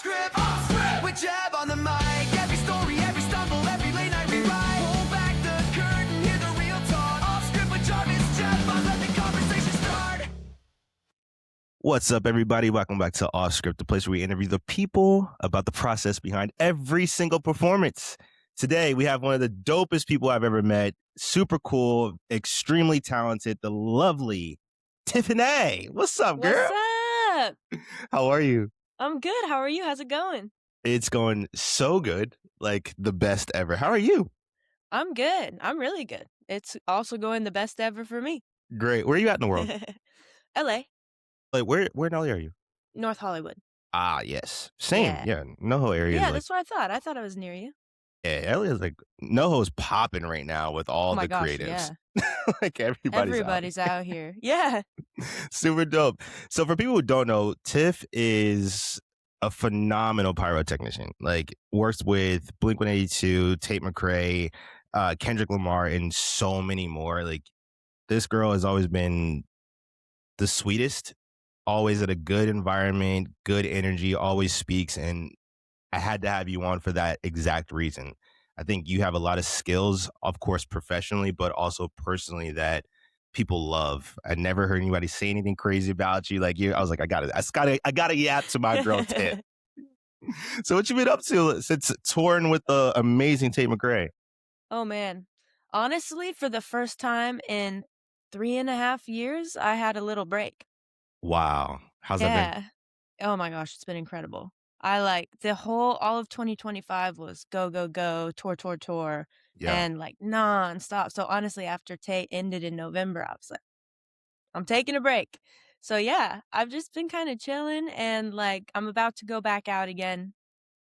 script. With Jab on the mic, every story, every stumble, every late night rewrite. Pull back the curtain, hear the real talk. Off script with Jarvis, Jab, let the conversation start. What's up, everybody? Welcome back to Off Script, the place where we interview the people about the process behind every single performance. Today, we have one of the dopest people I've ever met. Super cool, extremely talented, the lovely Tiffany. What's up, girl? What's up? How are you? I'm good. How are you? How's it going? It's going so good, like the best ever. How are you? I'm good. I'm really good. It's also going the best ever for me. Great. Where are you at in the world? LA, Like, where in LA are you? North Hollywood. Ah, yes. Same. Yeah. Yeah. NoHo area. Yeah, Is like, that's what I thought. I thought I was near you. yeah, LA is like, NoHo's popping right now with all Oh my the gosh, creatives. yeah. Like Everybody's out here. Yeah. Super dope. So for people who don't know, Tiff is a phenomenal pyrotechnician. Like, works with Blink-182, Tate McRae, Kendrick Lamar, and so many more. Like, this girl has always been the sweetest, always at a good environment, good energy, always speaks. And I had to have you on for that exact reason. I think you have a lot of skills, of course, professionally, but also personally that people love. I never heard anybody say anything crazy about you. Like you, I was like, I gotta yap to my girl Tiff. So what you been up to since touring with the amazing Tate McRae? Oh man. Honestly, for the first time in 3.5 years, I had a little break. Wow. How's that been? Yeah. Oh my gosh, it's been incredible. I like all of 2025 was go, go, go, tour, Yeah. and like nonstop. So honestly, after Tate ended in November, I was like, I'm taking a break. So yeah, I've just been kind of chilling and like I'm about to go back out again,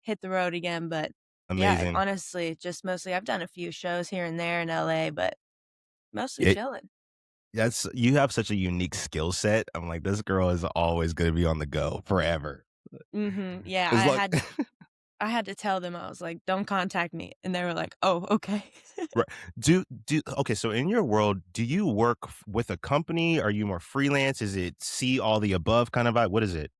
hit the road again. But yeah, Amazing. honestly, just mostly I've done a few shows here and there in LA, but mostly It, chilling. you have such a unique skill set. I'm like, this girl is always gonna be on the go forever. Yeah, It's like I had to tell them, I was like, don't contact me. And they were like, oh, okay. right. Do okay, so in your world, do you work with a company? Are you more freelance? Is it see all the above kind of vibe? What is it?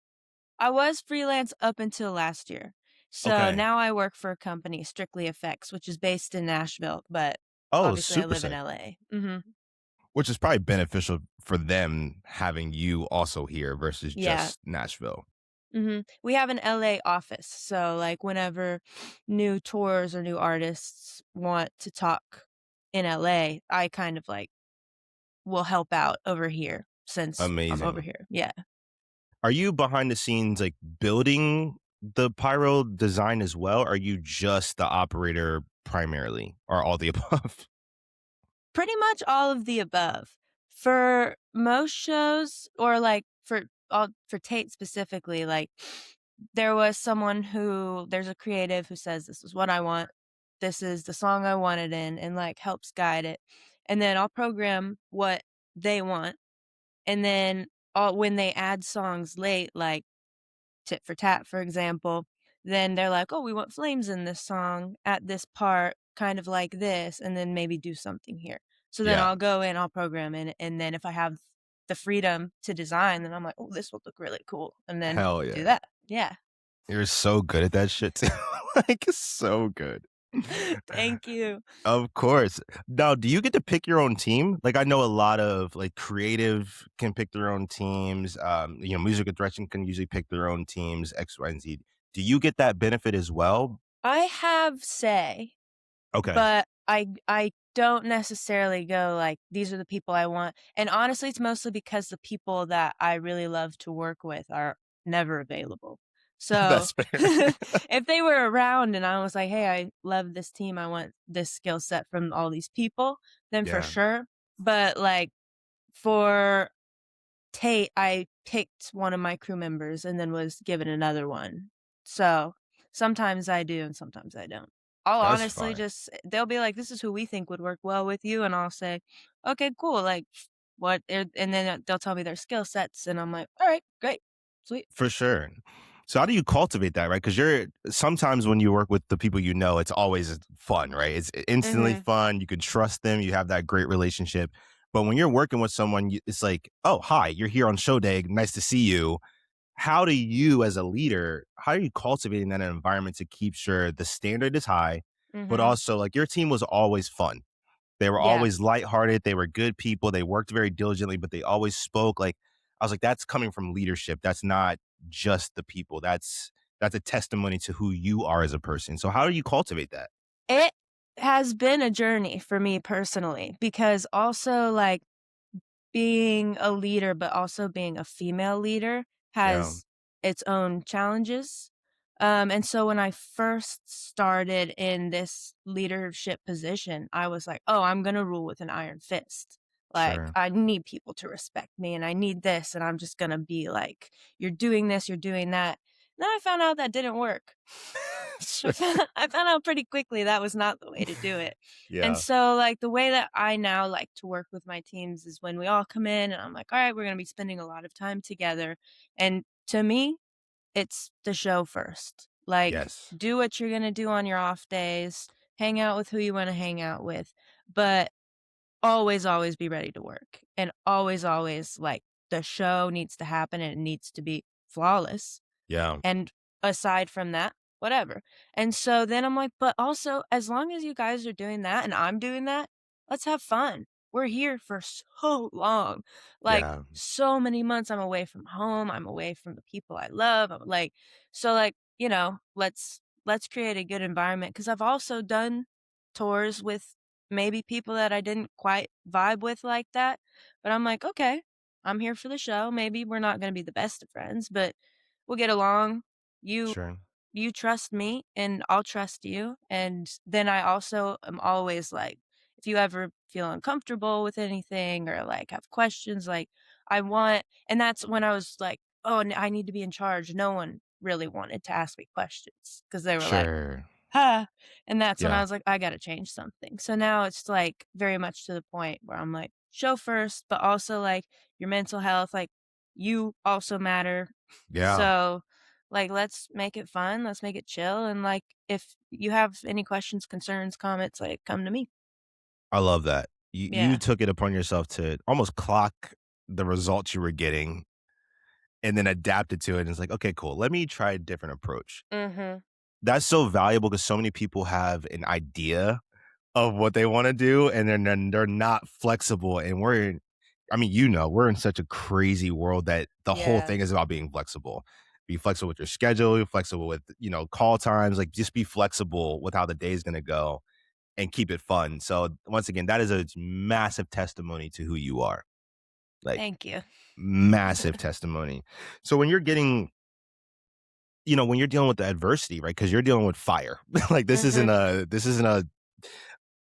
I was freelance up until last year. So Okay. now I work for a company, Strictly Effects, which is based in Nashville, but Oh, obviously I super live in sick. LA. Which is probably beneficial for them having you also here versus Yeah. just Nashville. We have an LA office. So like whenever new tours or new artists want to talk in LA, I kind of like will help out over here since I'm over Amazing. here. Yeah. Are you behind the scenes like building the pyro design as well? Or are you just the operator primarily or all the above? Pretty much all of the above. For most shows or like for Tate specifically, like there's a creative who says this is what I want. This is the song I want it in and like helps guide it. And then I'll program what they want. And then when they add songs late, like Tit for Tat, for example, then they're like, oh, we want flames in this song at this part, kind of like this, and then maybe do something here. So then Yeah. I'll go in, I'll program in, and then if I have the freedom to design, then I'm like, oh, this will look really cool. And then Hell do yeah. that. Yeah. You're so good at that shit too. Like, so good. Thank you. Of course. Now, do you get to pick your own team? Like, I know a lot of like creative can pick their own teams. Music and direction can usually pick their own teams, X, Y, and Z. Do you get that benefit as well? I have say, Okay. but I don't necessarily go like, these are the people I want. And honestly, it's mostly because the people that I really love to work with are never available. So That's fair. if they were around and I was like, hey, I love this team, I want this skill set from all these people, then for Yeah. sure. But like for Tate, I picked one of my crew members and then was given another one. So sometimes I do and sometimes I don't. I'll That's honestly fine. they'll be like, this is who we think would work well with you. And I'll say, okay, cool. Like and then they'll tell me their skill sets. And I'm like, all right, great, sweet. For sure. So how do you cultivate that, right? Because sometimes when you work with the people you know, it's always fun, right? It's instantly fun. You can trust them. You have that great relationship. But when you're working with someone, it's like, oh, hi, you're here on show day. Nice to see you. how do you as a leader, how are you cultivating that environment to keep sure the standard is high, but Mhm. also like your team was always fun. They were Yeah. always lighthearted. They were good people. They worked very diligently, but they always spoke. Like I was like, that's coming from leadership. That's not just the people. That's a testimony to who you are as a person. So how do you cultivate that? It has been a journey for me personally because also, like, being a leader, but also being a female leader Yeah, has its own challenges. And so when I first started in this leadership position, I was like, "Oh, I'm gonna rule with an iron fist. Like, sure. I need people to respect me, and I need this, and I'm just gonna be like, 'You're doing this, you're doing that.'" Then I found out that didn't work. Sure. I found out pretty quickly that was not the way to do it. And Yeah, so, like, the way that I now like to work with my teams is when we all come in and I'm like, all right, we're going to be spending a lot of time together. And to me, it's the show first. Like, yes. do what you're going to do on your off days, hang out with who you want to hang out with, but always, always be ready to work. And always, always, like, the show needs to happen and it needs to be flawless. Yeah, And aside from that, whatever. And so then I'm like, but also, as long as you guys are doing that and I'm doing that, let's have fun. We're here for so long. Like, yeah, so many months I'm away from home, I'm away from the people I love. I'm like, so like, let's create a good environment because I've also done tours with maybe people that I didn't quite vibe with like that. But I'm like, okay, I'm here for the show. Maybe we're not going to be the best of friends, but we'll get along. You sure. you trust me and I'll trust you. And then I also am always like, if you ever feel uncomfortable with anything or like have questions, like I want, and that's when I was like, oh, I need to be in charge. No one really wanted to ask me questions because they were like, Sure. huh. And that's when I Yeah, was like, I got to change something. So now it's like very much to the point where I'm like, show first, but also like your mental health, like you also matter. yeah. So, like, let's make it fun. Let's make it chill. And like, if you have any questions, concerns, comments, like, come to me. I love that. You Yeah. took it upon yourself to almost clock the results you were getting and then adapted to it. And it's like, okay, cool. Let me try a different approach. Mhm. That's so valuable because so many people have an idea of what they want to do, and then they're not flexible. And I mean, we're in such a crazy world that the whole Yeah. thing is about being flexible. Be flexible with your schedule, be flexible with, call times, like just be flexible with how the day is going to go and keep it fun. So once again, that is a massive testimony to who you are. Like Thank you. massive testimony. So when you're dealing with the adversity, right? Because you're dealing with fire. Like Mhm. this isn't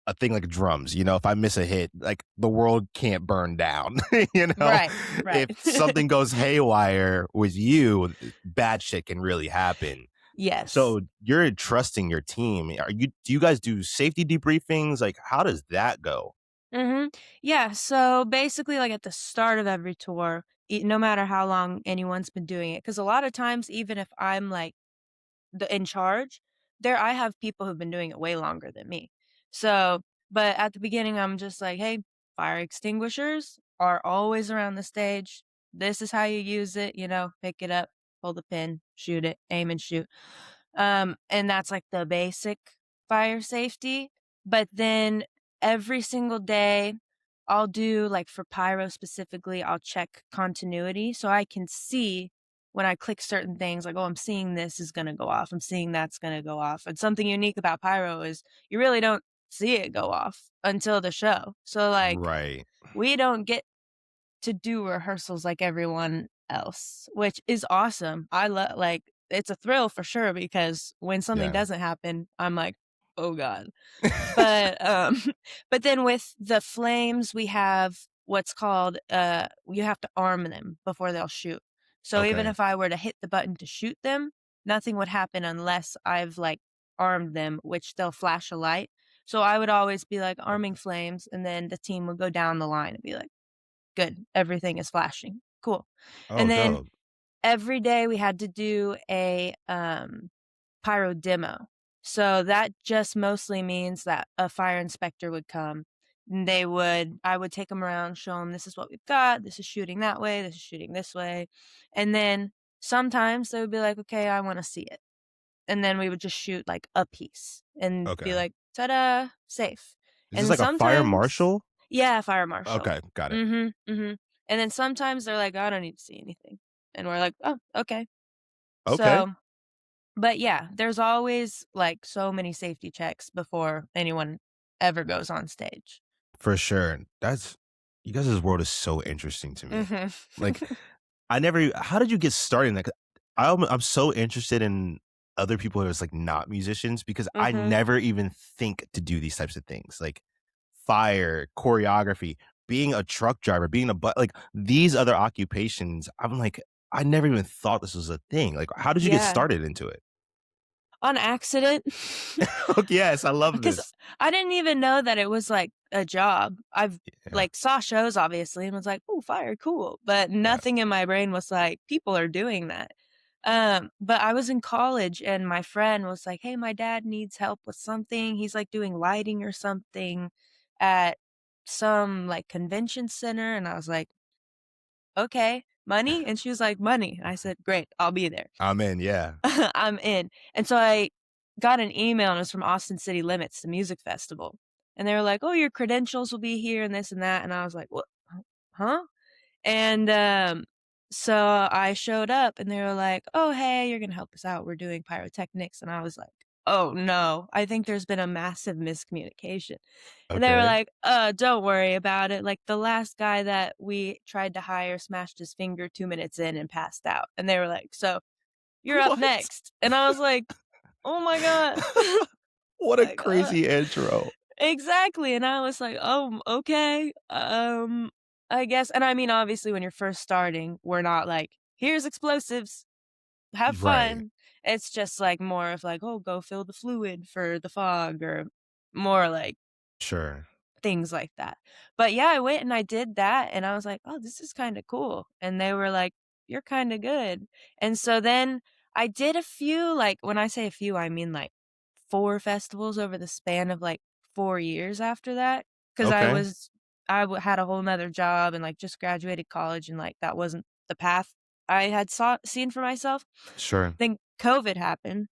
a thing like drums. If I miss a hit, like the world can't burn down. you know, Right. Right. if something goes haywire with you, bad shit can really happen. Yes. So you're trusting your team. Do you guys do safety debriefings? Like, how does that go? Mhm. Yeah, so basically, like, at the start of every tour, no matter how long anyone's been doing it, because a lot of times, even if I'm, like, in charge, I have people who've been doing it way longer than me. So, but at the beginning, I'm just like, "Hey, fire extinguishers are always around the stage. This is how you use it, pick it up, pull the pin, shoot it, aim and shoot." And that's like the basic fire safety. But then every single day, I'll do like for pyro specifically, I'll check continuity so I can see when I click certain things, like, oh, I'm seeing this is going to go off. I'm seeing that's going to go off. And something unique about pyro is you really don't see it go off until the show. So, like, Right. we don't get to do rehearsals like everyone else, which is awesome. I love like, it's a thrill for sure because when something Yeah. doesn't happen, I'm like, "Oh god." But, but then with the flames, we have what's called, you have to arm them before they'll shoot. So even Okay. if I were to hit the button to shoot them, nothing would happen unless I've, like, armed them, which they'll flash a light. So I would always be, like, arming Okay. flames, and then the team would go down the line and be like, "Good, everything is flashing. Cool." Oh, And then dope. every day we had to do a, pyro demo. So that just mostly means that a fire inspector would come, and I would take them around, show them, "This is what we've got. This is shooting that way. This is shooting this way." And then sometimes they would be like, "Okay, I wanna see it." And then we would just shoot, like, a piece and be Okay. like, "Ta-da, safe." Is this And like a fire sometimes marshal? yeah, fire marshal. Okay, got it. Mhm, mhm. And then sometimes they're like, "I don't need to see anything." And we're like, "Oh, okay." Okay. So but yeah, there's always, like, so many safety checks before anyone ever goes on stage. For sure. That's you guys' world is so interesting to me. Mhm. Like, I never how did you get started in that? 'Cause I'm so interested in other people who's, like, not musicians because I Mhm. never even think to do these types of things, like fire, choreography, being a truck driver, being a like, these other occupations, I'm like, I never even thought this was a thing. Like, how did you get Yeah. started into it? On accident. Okay, yes, I love Because this. I didn't even know that it was, like, a job. I've, Yeah, like, saw shows, obviously, and was like, "Ooh, fire, cool," but yeah. nothing in my brain was like, "People are doing that." But I was in college, and my friend was like, "Hey, my dad needs help with something. He's, like, doing lighting or something at some, like, convention center," and I was like, "Okay, money?" And she was like, "Money." I said, "Great, I'll be there." I'm in, yeah. I'm in. And so I got an email, and it was from Austin City Limits, the music festival. And they were like, "Oh, your credentials will be here and this and that." And I was like, "What? Huh?" And so I showed up and they were like, "Oh, hey, you're going to help us out. We're doing pyrotechnics." And I was like, "Oh, no. I think there's been a massive miscommunication." And they were Okay. like, don't worry about it. Like the last guy that we tried to hire smashed his finger 2 minutes in and passed out." And they were like, "So you're up What? next." And I was like, "Oh my god." What a Like, crazy intro. exactly, and I was like, "Oh, okay, I guess." And I mean, obviously, when you're first starting, we're not like, "Here's explosives, have Right. fun." It's just, like, more of like, "Oh, go fill the fluid for the fog," or more like Sure. things like that. But yeah, I went and I did that, and I was like, "Oh, this is kinda cool." And they were like, "You're kinda good." And so then I did a few, like, when I say a few, I mean, like, 4 festivals over the span of, like, 4 years after that, 'cause Okay. had a whole 'nother job and, like, just graduated college, and, like, that wasn't the path I had seen for myself. Sure. Then COVID happened,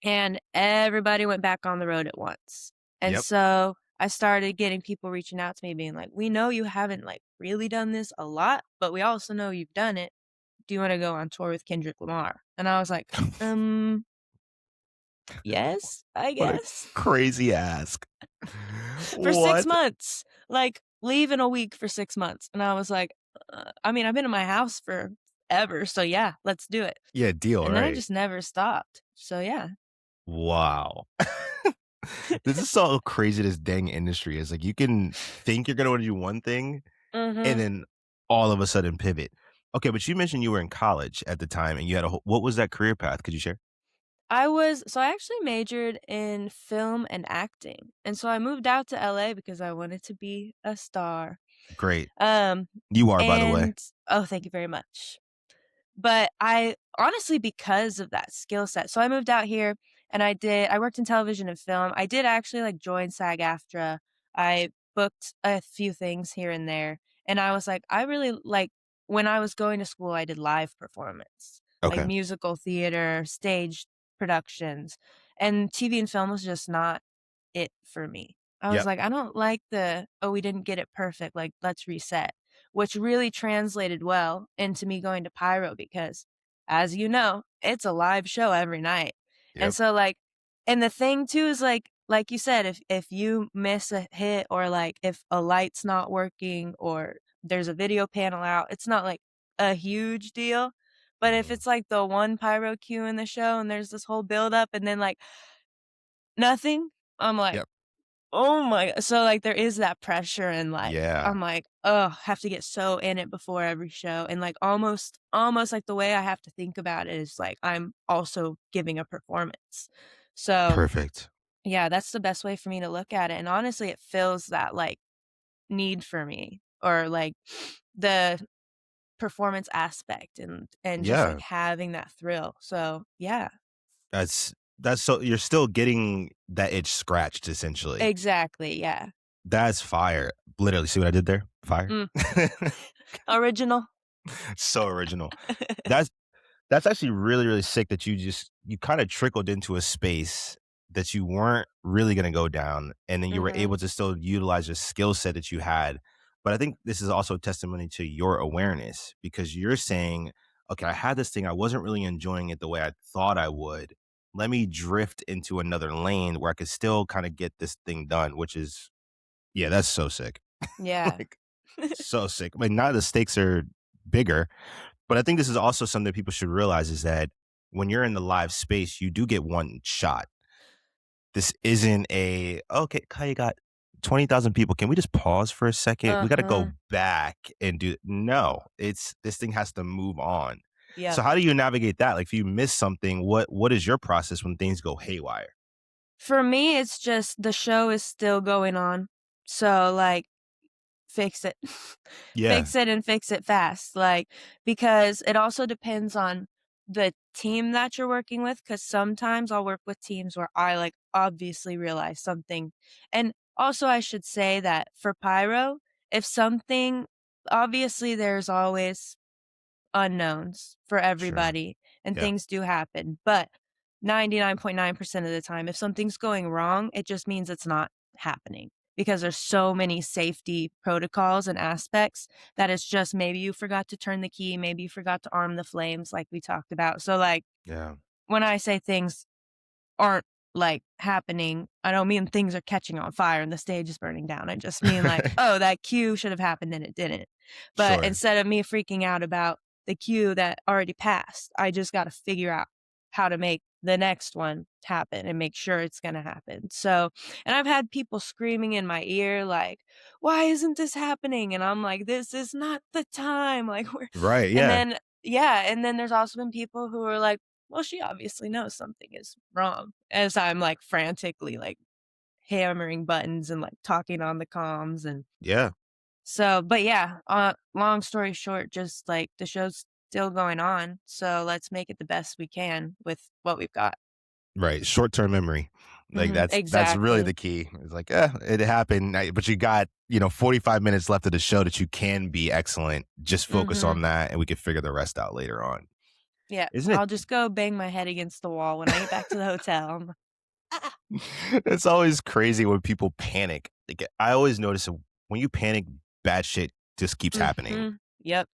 and everybody went back on the road at once. And Yep. so I started getting people reaching out to me being like, "We know you haven't, like, really done this a lot, but we also know you've done it. Do you wanna go on tour with Kendrick Lamar?" And I was like, yes, I What a guess." crazy ask. For 6 What? months, like, leave in a week for 6 months, and I was like, I mean, I've been in my house forever, so yeah, let's do it." Yeah, deal, And then I right. just never stopped. So yeah. Wow. This is so crazy this dang industry is. Like, you can think you're gonna wanna do one thing and Mhm. then all of a sudden pivot. Okay, but you mentioned you were in college at the time and you had a whole what was that career path? Could you share? I actually majored in film and acting, and so I moved out to LA because I wanted to be a star. Great. Um, You are, by the way. and oh, thank you very much. But I honestly, because of that skill set, so I moved out here and I worked in television and film. I did actually, like, join SAG-AFTRA. I booked a few things here and there, and I was like, I really like when I was going to school, I did live performance, like Okay. musical theater, stage productions, and TV and film was just not it for me. I was Yep. like, "I don't like the, 'Oh, we didn't get it perfect, like, let's reset,'" which really translated well into me going to Pyro because, as you know, it's a live show every night. And Yep. so, like, and the thing too is, like you said, if you miss a hit or, like, if a light's not working or there's a video panel out, it's not, like, a huge deal. But if Mhm. it's, like, the one pyro cue in the show and there's this whole buildup and then, like, nothing, I'm like, Yep. "Oh my," so, like, there is that pressure and, like, Yeah. I'm like, oh, have to get so in it before every show," and, like, almost, like, the way I have to think about it is, like, I'm also giving a performance. So, Perfect. yeah, that's the best way for me to look at it, and honestly, it fills that, like, need for me or, like, the performance aspect and just, like, Yeah. having that thrill. So, yeah, That's so you're still getting that itch scratched essentially. exactly, yeah. That's fire. Literally, see what I did there? Fire. Mm, original. So original. That's That's actually really, really sick that you kinda trickled into a space that you weren't really gonna go down, and then you were Mhm. able to still utilize your skill set that you had. But I think this is also testimony to your awareness because you're saying, "Okay, I had this thing, I wasn't really enjoying it the way I thought I would. Let me drift into another lane where I could still kinda get this thing done," which is yeah, that's so sick. Yeah. Like, so sick. I mean, now the stakes are bigger, but I think this is also something people should realize is that when you're in the live space, you do get one shot. This isn't a, okay, Kai, you got 20,000 people. Can we just pause for a second? We got to Uh-huh. go back and do, no, it's, this thing has to move on. So Yep. how do you navigate that? Like if you miss something, what is your process when things go haywire? For me, it's just the show is still going on. So, like, fix it. Yeah, Fix it and fix it fast, like, because it also depends on the team that you're working with. Because sometimes I'll work with teams where I, like, obviously realize something and also I should say that for Pyro, if something obviously there's always unknowns for sure. everybody, and Yeah. things do happen, but 99.9% of the time, if something's going wrong, it just means it's not happening because there's so many safety protocols and aspects that it's just maybe you forgot to turn the key, maybe you forgot to arm the flames like we talked about. So, like, Yeah. when I say things aren't, like, happening, I don't mean things are catching on fire and the stage is burning down. I just mean like, "Oh, that cue should have happened and it didn't." But Sure. instead of me freaking out about the cue that already passed, I just gotta figure out how to make the next one happen and make sure it's gonna happen. So and I've had people screaming in my ear like, "Why isn't this happening?" And I'm like, "This is not the time." Like, we're Right. and Yeah. then yeah, and then there's also been people who are like, well, she obviously knows something is wrong as I'm like frantically like hammering buttons and like talking on the comms and Yeah. so, but yeah, long story short, just like the show's still going on. So let's make it the best we can with what we've got. Right, short-term memory. Like, that's really Exactly. the key. It's like, it happened, but you got, 45 minutes left of the show that you can be excellent. Just focus Hmm. on that, and we can figure the rest out later on. Yeah. Isn't it I'll just go bang my head against the wall when I get back to the hotel. I'm like, "Ah." it's always crazy when people panic. Like, I always notice that when you panic, bad shit just keeps happening. Yep.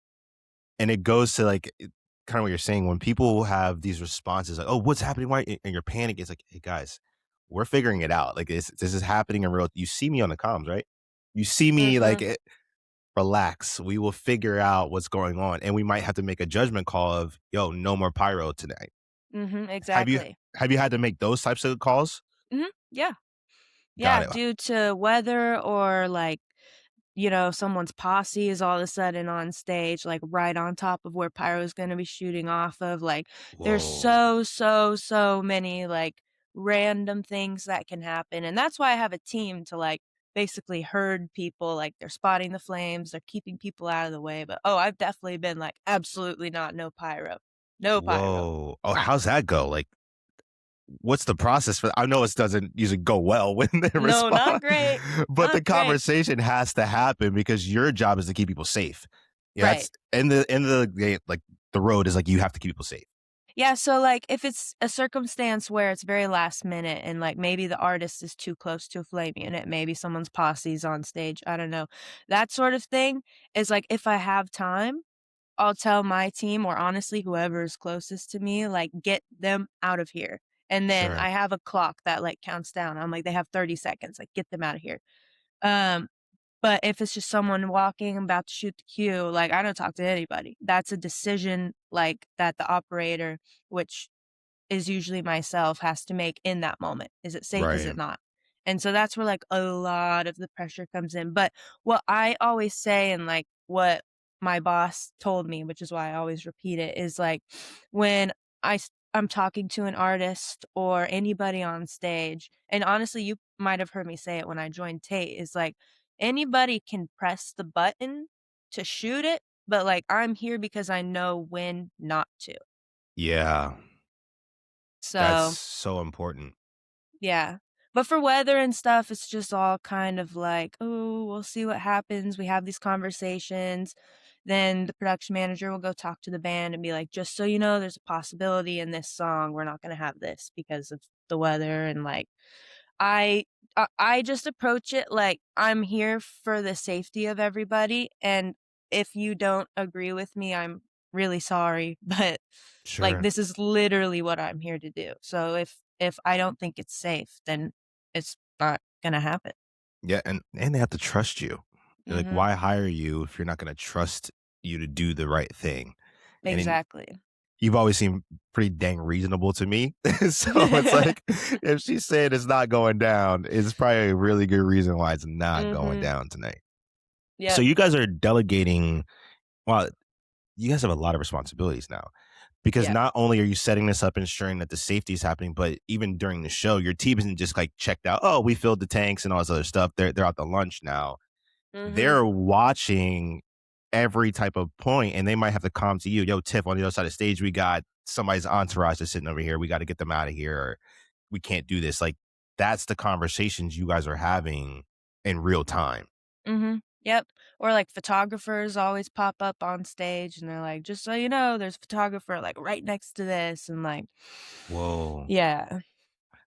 And it goes to, like, kinda what you're saying, when people have these responses like, "Oh, what's happening? Why?" And you're panic, it's like, "Hey, guys, we're figuring it out. Like, this is happening in real you see me on the comms, right? You see me, like, Hmm. relax. We will figure out what's going on, and we might have to make a judgment call of, 'Yo, no more pyro tonight.'" Have you Exactly. have you had to make those types of calls? Yeah. Got Yeah. it. Due to weather or like someone's posse is all of a sudden on stage, like, right on top of where Pyro is gonna be shooting off of, like, there's Whoa. so many, like, random things that can happen, and that's why I have a team to, like, basically herd people, like, they're spotting the flames, they're keeping people out of the way, but, oh, I've definitely been like, "Absolutely not, no pyro. No pyro." Whoa. Oh, how's that go? Like, what's the process for I know it doesn't usually go well when they No, not respond, great, but the not great. conversation has to happen because your job is to keep people safe. Yeah, Right. that's in the game, like the road is like you have to keep people safe. Yeah, so, like, if it's a circumstance where it's very last minute and, like, maybe the artist is too close to a flame unit, maybe someone's posse's on stage, I don't know. That sort of thing is, like, if I have time, I'll tell my team or honestly whoever is closest to me, like, "Get them out of here." And then Sure. I have a clock that, like, counts down. I'm like, "They have 30 seconds, like, get them out of here." Um, but if it's just someone walking, about to shoot the cue, like, I don't talk to anybody. That's a decision, like, that the operator, which is usually myself, has to make in that moment. Is it safe? Is Right. it not? And so that's where, like, a lot of the pressure comes in. But what I always say and, like, what my boss told me, which is why I always repeat it, is, like, when I'm talking to an artist or anybody on stage, and honestly, you might have heard me say it when I joined Tate, is, like, anybody can press the button to shoot it, but, like, I'm here because I know when not to. Yeah. That's So so important. yeah. But for weather and stuff, it's just all kind of like, "Oh, we'll see what happens." We have these conversations. then the production manager will go talk to the band and be like, just so you know, there's a possibility in this song we're not going to have this because of the weather. And like I I just approach it like I'm here for the safety of everybody, and if you don't agree with me, I'm really sorry, but like Sure. this is literally what I'm here to do. So if I don't think it's safe, then it's not gonna happen. Yeah, and they have to trust you. Like, Mhm. why hire you if you're not gonna trust you to do the right thing? And then Exactly. you've always seemed pretty dang reasonable to me. So it's like, if she's saying it's not going down, it's probably a really good reason why it's not going Mhm. down tonight. So Yep. you guys are delegating, well, you guys have a lot of responsibilities now, because Yep. not only are you setting this up, ensuring that the safety is happening, but even during the show, your team isn't just like checked out. Oh, we filled the tanks and all this other stuff. They're out to lunch now. Mhm. They're watching every type of point, and they might have to come to you. Yo, Tiff, on the other side of the stage, we got somebody's entourage is sitting over here. We got to get them out of here, or we can't do this. Like, that's the conversations you guys are having in real time. Mhm. Yep. Or like photographers always pop up on stage and they're like, just so you know, there's a photographer like right next to this and like Whoa. yeah.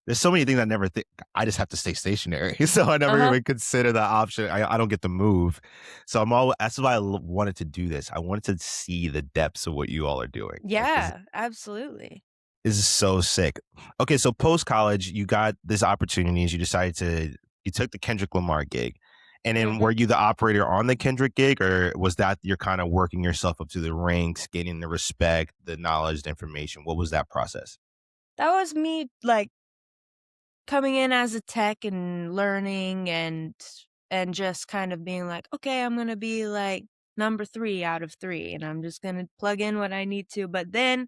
There's so many things I never think. I just have to stay stationary. So I never Uh-huh. even consider that option. I don't get to move. So that's why wanted to do this. I wanted to see the depths of what you all are doing. Like, Yeah, absolutely. this is so sick. Okay, so post college, you got this opportunities. You took the Kendrick Lamar gig. And then were Mhm. you the operator on the Kendrick gig, or was that you're kind of working yourself up to the ranks, gaining the respect, the knowledge, the information? What was that process? That was me like coming in as a tech and learning and just kind of being like, okay, I'm gonna be like number 3 out of 3 and I'm just gonna plug in what I need to. But then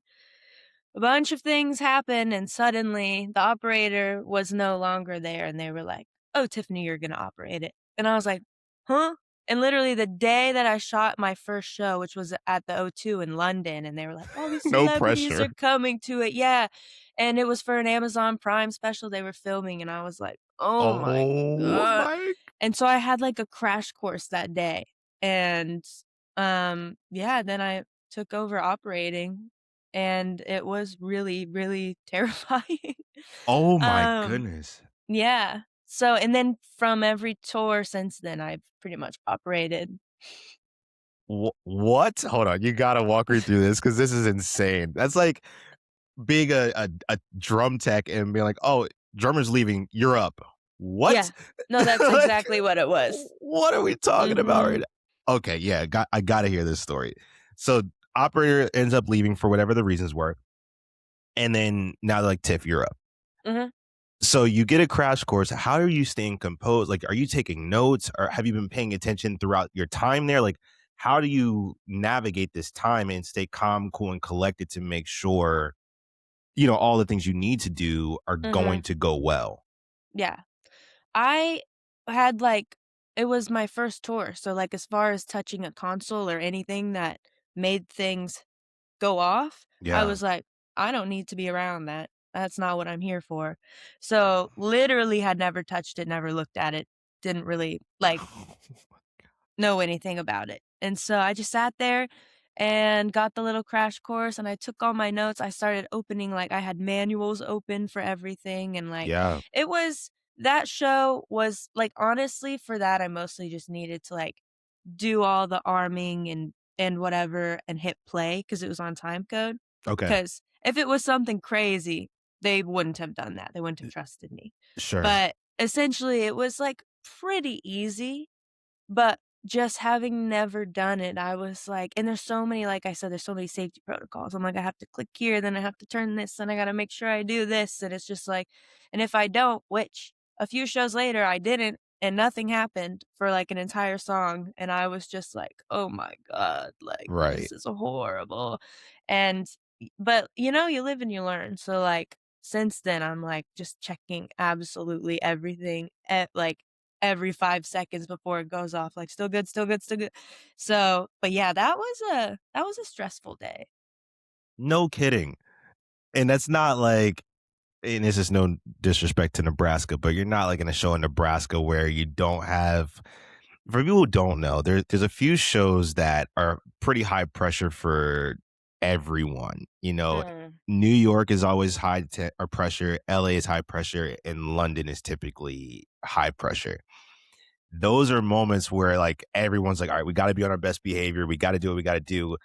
a bunch of things happened and suddenly the operator was no longer there and they were like, "Oh, Tiffany, you're gonna operate it." And I was like, "Huh?" And literally the day that I shot my first show, which was at the O2 in London, and they were like, "All these No celebrities pressure. are coming to it." Yeah. And it was for an Amazon Prime special they were filming, and I was like, "Oh my Oh god." my. And so I had like a crash course that day. And yeah, then I took over operating and it was really, really terrifying. Oh my Um, goodness. yeah. So and then from every tour since then, I've pretty much operated. What? Hold on, you gotta walk me through this because this is insane. That's like being a drum tech and being like, "Oh, drummer's leaving, you're up." What? Yeah. No, that's Like, exactly what it was. what are we talking about right Mhm. now? Okay, yeah, I gotta hear this story. So, operator ends up leaving for whatever the reasons were, and then now they're like, "Tiff, you're up." Mhm. So you get a crash course. How are you staying composed? Like, are you taking notes, or have you been paying attention throughout your time there? Like, how do you navigate this time and stay calm, cool, and collected to make sure, all the things you need to do are going Mhm. to go well? Yeah. I had, like it was my first tour, so, like, as far as touching a console or anything that made things go off, I Yeah. was like, "I don't need to be around that. That's not what I'm here for." So, literally had never touched it, never looked at it, didn't really, like, know anything about it. And so I just sat there and got the little crash course and I took all my notes. I started opening like I had manuals open for everything and like Yeah. it was that show was like honestly for that I mostly just needed to like do all the arming and whatever and hit play cuz it was on time code. Okay. Cuz if it was something crazy, they wouldn't have done that. They wouldn't have trusted me. Sure. But essentially it was like pretty easy but just having never done it, I was like and there's so many like I said, there's so many safety protocols. I'm like, I have to click here, then I have to turn this, and I gotta make sure I do this, and it's just like and if I don't, which a few shows later I didn't, and nothing happened for, like, an entire song, and I was just like, "Oh my god, like, Right. this is horrible." And but, you live and you learn, so, like, since then, I'm, like, just checking absolutely everything at, like, every 5 seconds before it goes off, like, "Still good, still good, still good." So, but yeah, that was a stressful day. No kidding. And that's not like, and this is no disrespect to Nebraska, but you're not like in a show in Nebraska where you don't have For people who don't know, there's a few shows that are pretty high pressure for everyone. Mm. New York is always or pressure, LA is high pressure, and London is typically high pressure. Those are moments where like everyone's like, all right, we got to be on our best behavior. We got to do what we got to do.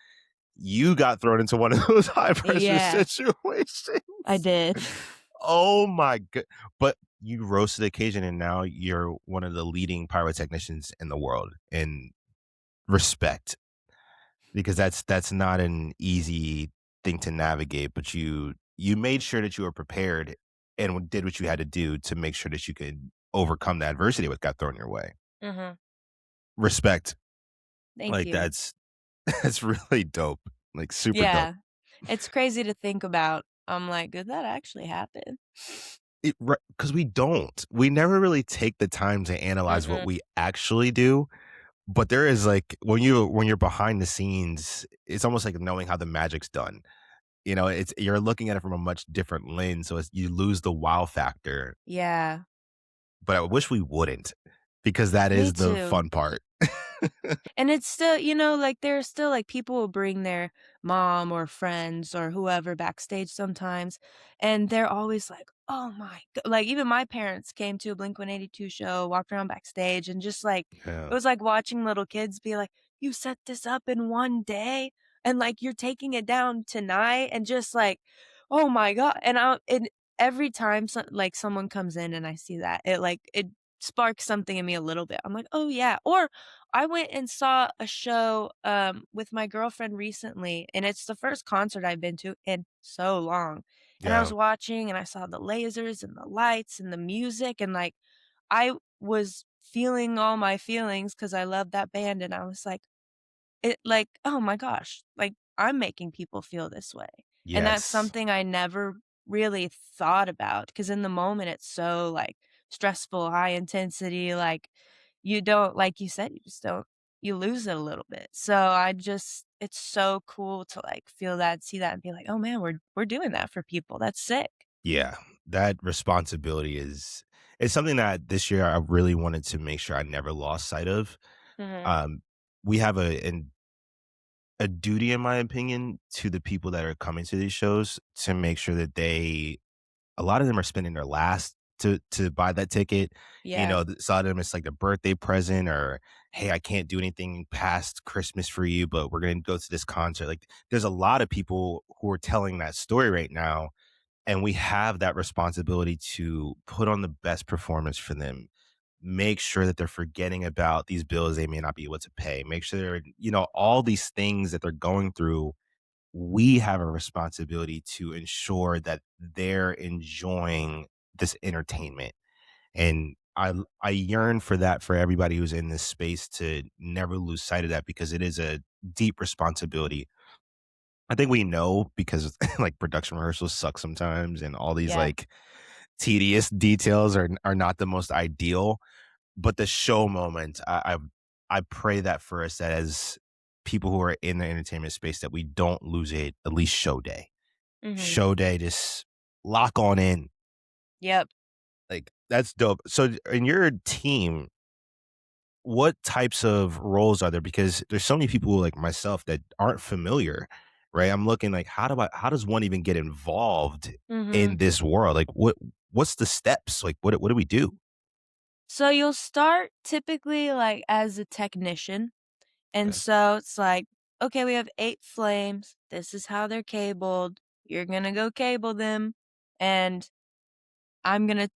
You got thrown into one of those high pressure Yeah, situations. I did. Oh my god! But you rose to the occasion, and now you're one of the leading pyrotechnicians in the world. And respect, because that's not an easy thing to navigate. But you made sure that you were prepared and did what you had to do to make sure that you could overcome the adversity what got thrown your way. Mhm. Respect, Thank like you. that's really dope, like super dope. Yeah. It's crazy to think about. I'm like, "Did that actually happen?" Because we never really take the time to analyze what Mm-mm. we actually do. But there is like when you're behind the scenes, it's almost like knowing how the magic's done. It's you're looking at it from a much different lens, so you lose the wow factor. Yeah. But I wish we wouldn't, because that Me is the too. fun part. And it's still, like there's still like people will bring their mom or friends or whoever backstage sometimes, and they're always like, "Oh my like even my parents came to a Blink-182 show, walked around backstage, and just like it Yeah. was like watching little kids be like, "You set this up in one day and like you're taking it down tonight," and just like, "Oh my god." And every time like someone comes in and I see that, it sparks something in me a little bit. I'm like, "Oh yeah." Or I went and saw a show, with my girlfriend recently, and it's the first concert I've been to in so long, and I Yeah. was watching, and I saw the lasers, and the lights, and the music, and, like, I was feeling all my feelings because I love that band, and I was like, "Oh my gosh, like, I'm making people feel this way." And that's Yes. something I never really thought about because in the moment, it's so, like, stressful, high intensity, like, you don't like you said, you just don't you lose it a little bit. So I just it's so cool to, like, feel that, see that, and be like, "Oh, man, we're doing that for people. That's sick." Yeah. That responsibility is something that this year I really wanted to make sure I never lost sight of. Mhm. Um, we have a duty, in my opinion, to the people that are coming to these shows to make sure that a lot of them are spending their last to buy that ticket. Yeah. Some of them it's like the birthday present, or hey, I can't do anything past Christmas for you, but we're gonna go to this concert. Like there's a lot of people who are telling that story right now, and we have that responsibility to put on the best performance for them. Make sure that they're forgetting about these bills they may not be able to pay. Make sure all these things that they're going through, we have a responsibility to ensure that they're enjoying this entertainment. And I yearn for that for everybody who's in this space to never lose sight of that, because it is a deep responsibility. I think we know because like production rehearsals suck sometimes, and all these Yeah. like tedious details are not the most ideal. But the show moment, I pray that for us, that as people who are in the entertainment space, that we don't lose it at least show day. Mhm. Show day, just lock on in. Yep. Like, that's dope. So in your team, what types of roles are there? Because there's so many people like myself that aren't familiar, right? I'm looking like, how does one even get involved in Mhm. this world? Like what's the steps? Like what do we do? So you'll start typically, like, as a technician. And Okay. so it's like, okay, we have 8 flames. This is how they're cabled. You're gonna go cable them, and I'm gonna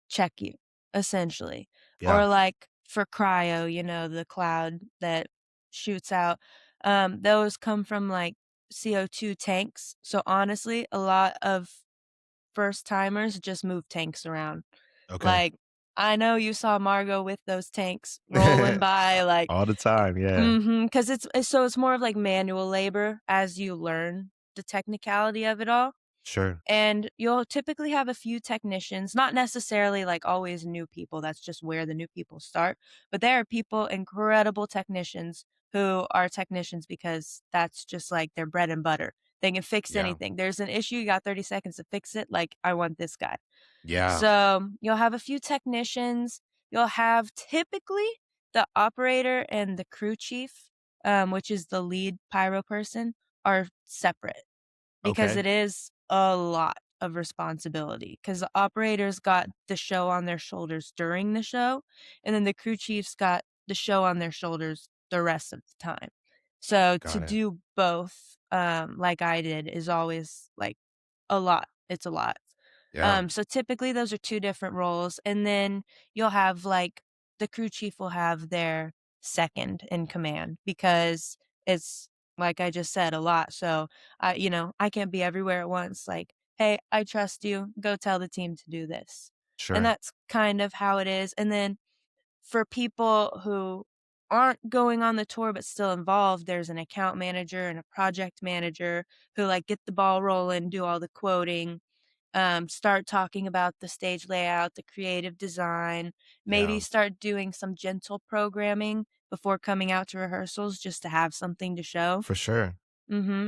check you, essentially. Yeah. Or like for cryo, the cloud that shoots out, those come from like CO2 tanks. So honestly, a lot of first timers just move tanks around. Okay. Like, I know you saw Margot with those tanks rolling by, like, All the time. Yeah. mhm, 'cause it's more of, like, manual labor as you learn the technicality of it all, Sure. and you'll typically have a few technicians, not necessarily, like, always new people, that's just where the new people start, but there are people, incredible technicians, who are technicians because that's just, like, their bread and butter. They can fix Yeah. anything. There's an issue, you got 30 seconds to fix it, like, I want this guy. Yeah. So, you'll have a few technicians, you'll have typically the operator and the crew chief, which is the lead pyro person, are separate because Okay. it is a lot of responsibility. Because the operators got the show on their shoulders during the show, and then the crew chiefs got the show on their shoulders the rest of the time. So to Got it. do both, like I did, is always like a lot. It's a lot. Yeah. So typically those are 2 different roles, and then you'll have, like the crew chief will have their second in command because it's, like I just said, a lot, so, I can't be everywhere at once, like, "Hey, I trust you, go tell the team to do this." And Sure. that's kind of how it is, and then for people who aren't going on the tour but still involved, there's an account manager and a project manager who, like, get the ball rolling, do all the quoting, start talking about the stage layout, the creative design, maybe Yeah. start doing some gentle programming before coming out to rehearsals just to have something to show. For sure.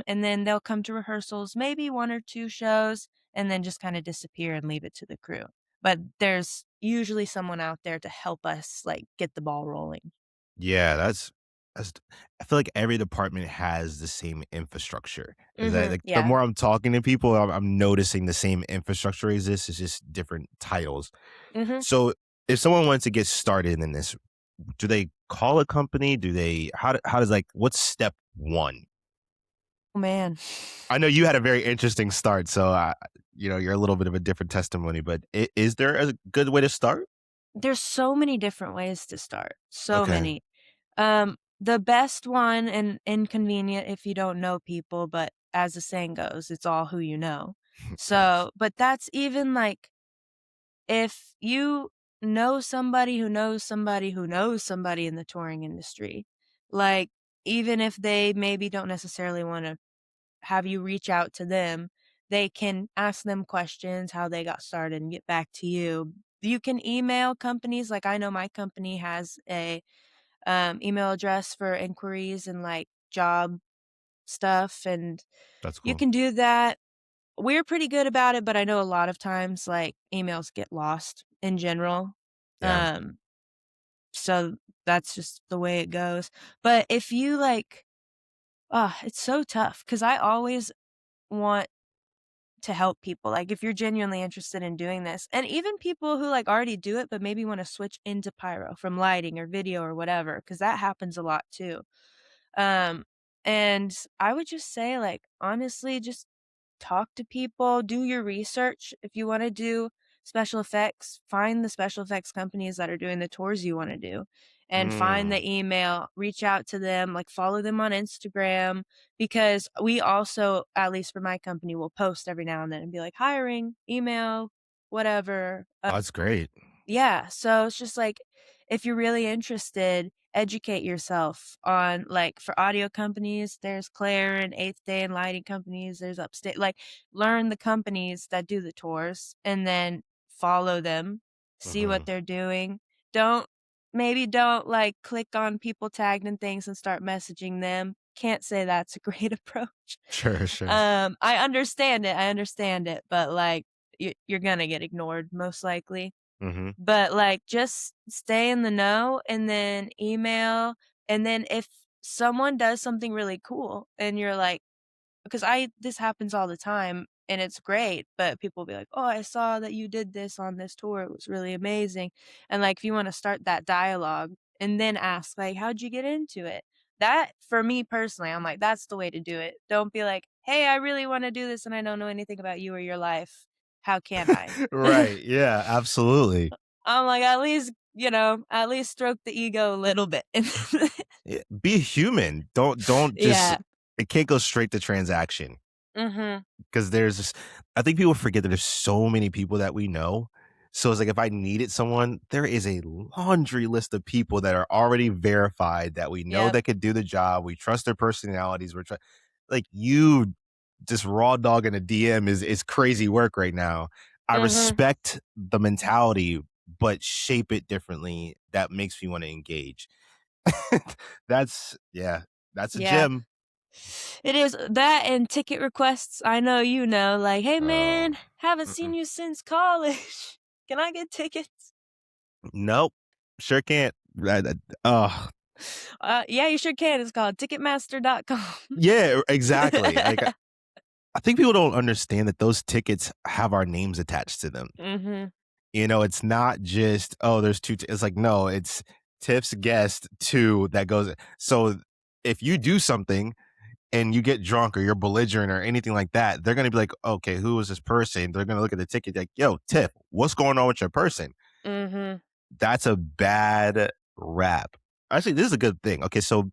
And then they'll come to rehearsals, maybe 1 or 2 shows, and then just kinda disappear and leave it to the crew. But there's usually someone out there to help us, like, get the ball rolling. Yeah, that's I feel like every department has the same infrastructure. Is that like the Yeah. more I'm talking to people, I'm noticing the same infrastructure exists. It's just different titles. Mhm. So if someone wants to get started in this, do they call a company? Do they how does like what's step one? Oh, man. I know you had a very interesting start, so you're a little bit of a different testimony, but is there a good way to start? There's so many different ways to start, so Okay. many. The best one and inconvenient if you don't know people, but as the saying goes, it's all who you know. Facts. So, but that's even like if you know somebody who knows somebody who knows somebody in the touring industry, like even if they maybe don't necessarily want to have you reach out to them, they can ask them questions, how they got started, and get back to you. You can email companies. Like I know my company has a email address for inquiries and like job stuff, and That's you cool. can do that. We're pretty good about it, but I know a lot of times like emails get lost in general. Yeah. Um, so that's just the way it goes. But if you like, it's so tough because I always want to help people. Like if you're genuinely interested in doing this, and even people who like already do it, but maybe want to switch into pyro from lighting or video or whatever, because that happens a lot too. Um, and I would just say, like, honestly, just talk to people, do your research. If you want to do special effects, find the special effects companies that are doing the tours you want to do and find Mm, the email, reach out to them, like follow them on Instagram because we also, at least for my company, will post every now and then and be like hiring, email, whatever. that's great. Yeah, so it's just like, if you're really interested, educate yourself on like for audio companies, there's Claire and Eighth Day and lighting companies, there's Upstate. Like learn the companies that do the tours and then follow them, see what Mhm. they're doing. Don't don't like click on people tagged and things and start messaging them. Can't say that's a great approach. Sure, sure. I understand it, but like you're gonna get ignored most likely. Mhm. But, like, just stay in the know and then email, and then if someone does something really cool and you're like because I this happens all the time and it's great, but people will be like, "Oh, I saw that you did this on this tour. It was really amazing." And, like, if you wanna start that dialogue and then ask, like, "How'd you get into it?" That, for me personally, I'm like, that's the way to do it. Don't be like, "Hey, I really wanna do this and I don't know anything about you or your life. How can I?" Right, yeah, absolutely. I'm like, at least stroke the ego a little bit. Yeah, be human. Don't just Yeah. it can't go straight to transaction. Mhm. 'Cause there's this I think people forget that there's so many people that we know. So it's like if I needed someone, there is a laundry list of people that are already verified that we know Yep. that could do the job. We trust their personalities. Like you just raw dog in a DM is crazy work right now. I Mhm. respect the mentality, but shape it differently. That makes me want to engage. That's yeah, that's a Yeah. gym. It is that and ticket requests, I know you know, like, "Hey, Oh, man, haven't seen mm-mm. you since college. Can I get tickets?" Nope. Sure can't. Oh, Yeah, you sure can. It's called Ticketmaster.com. yeah, exactly. Like, I think people don't understand that those tickets have our names attached to them. Mhm. It's not just, oh, there's it's like, no, it's Tiff's guest two that goes. So if you do something and you get drunk or you're belligerent or anything like that, they're gonna be like, okay, who is this person? They're gonna look at the ticket like, yo, Tiff, what's going on with your person? Mhm. That's a bad rap. Actually, this is a good thing. Okay, so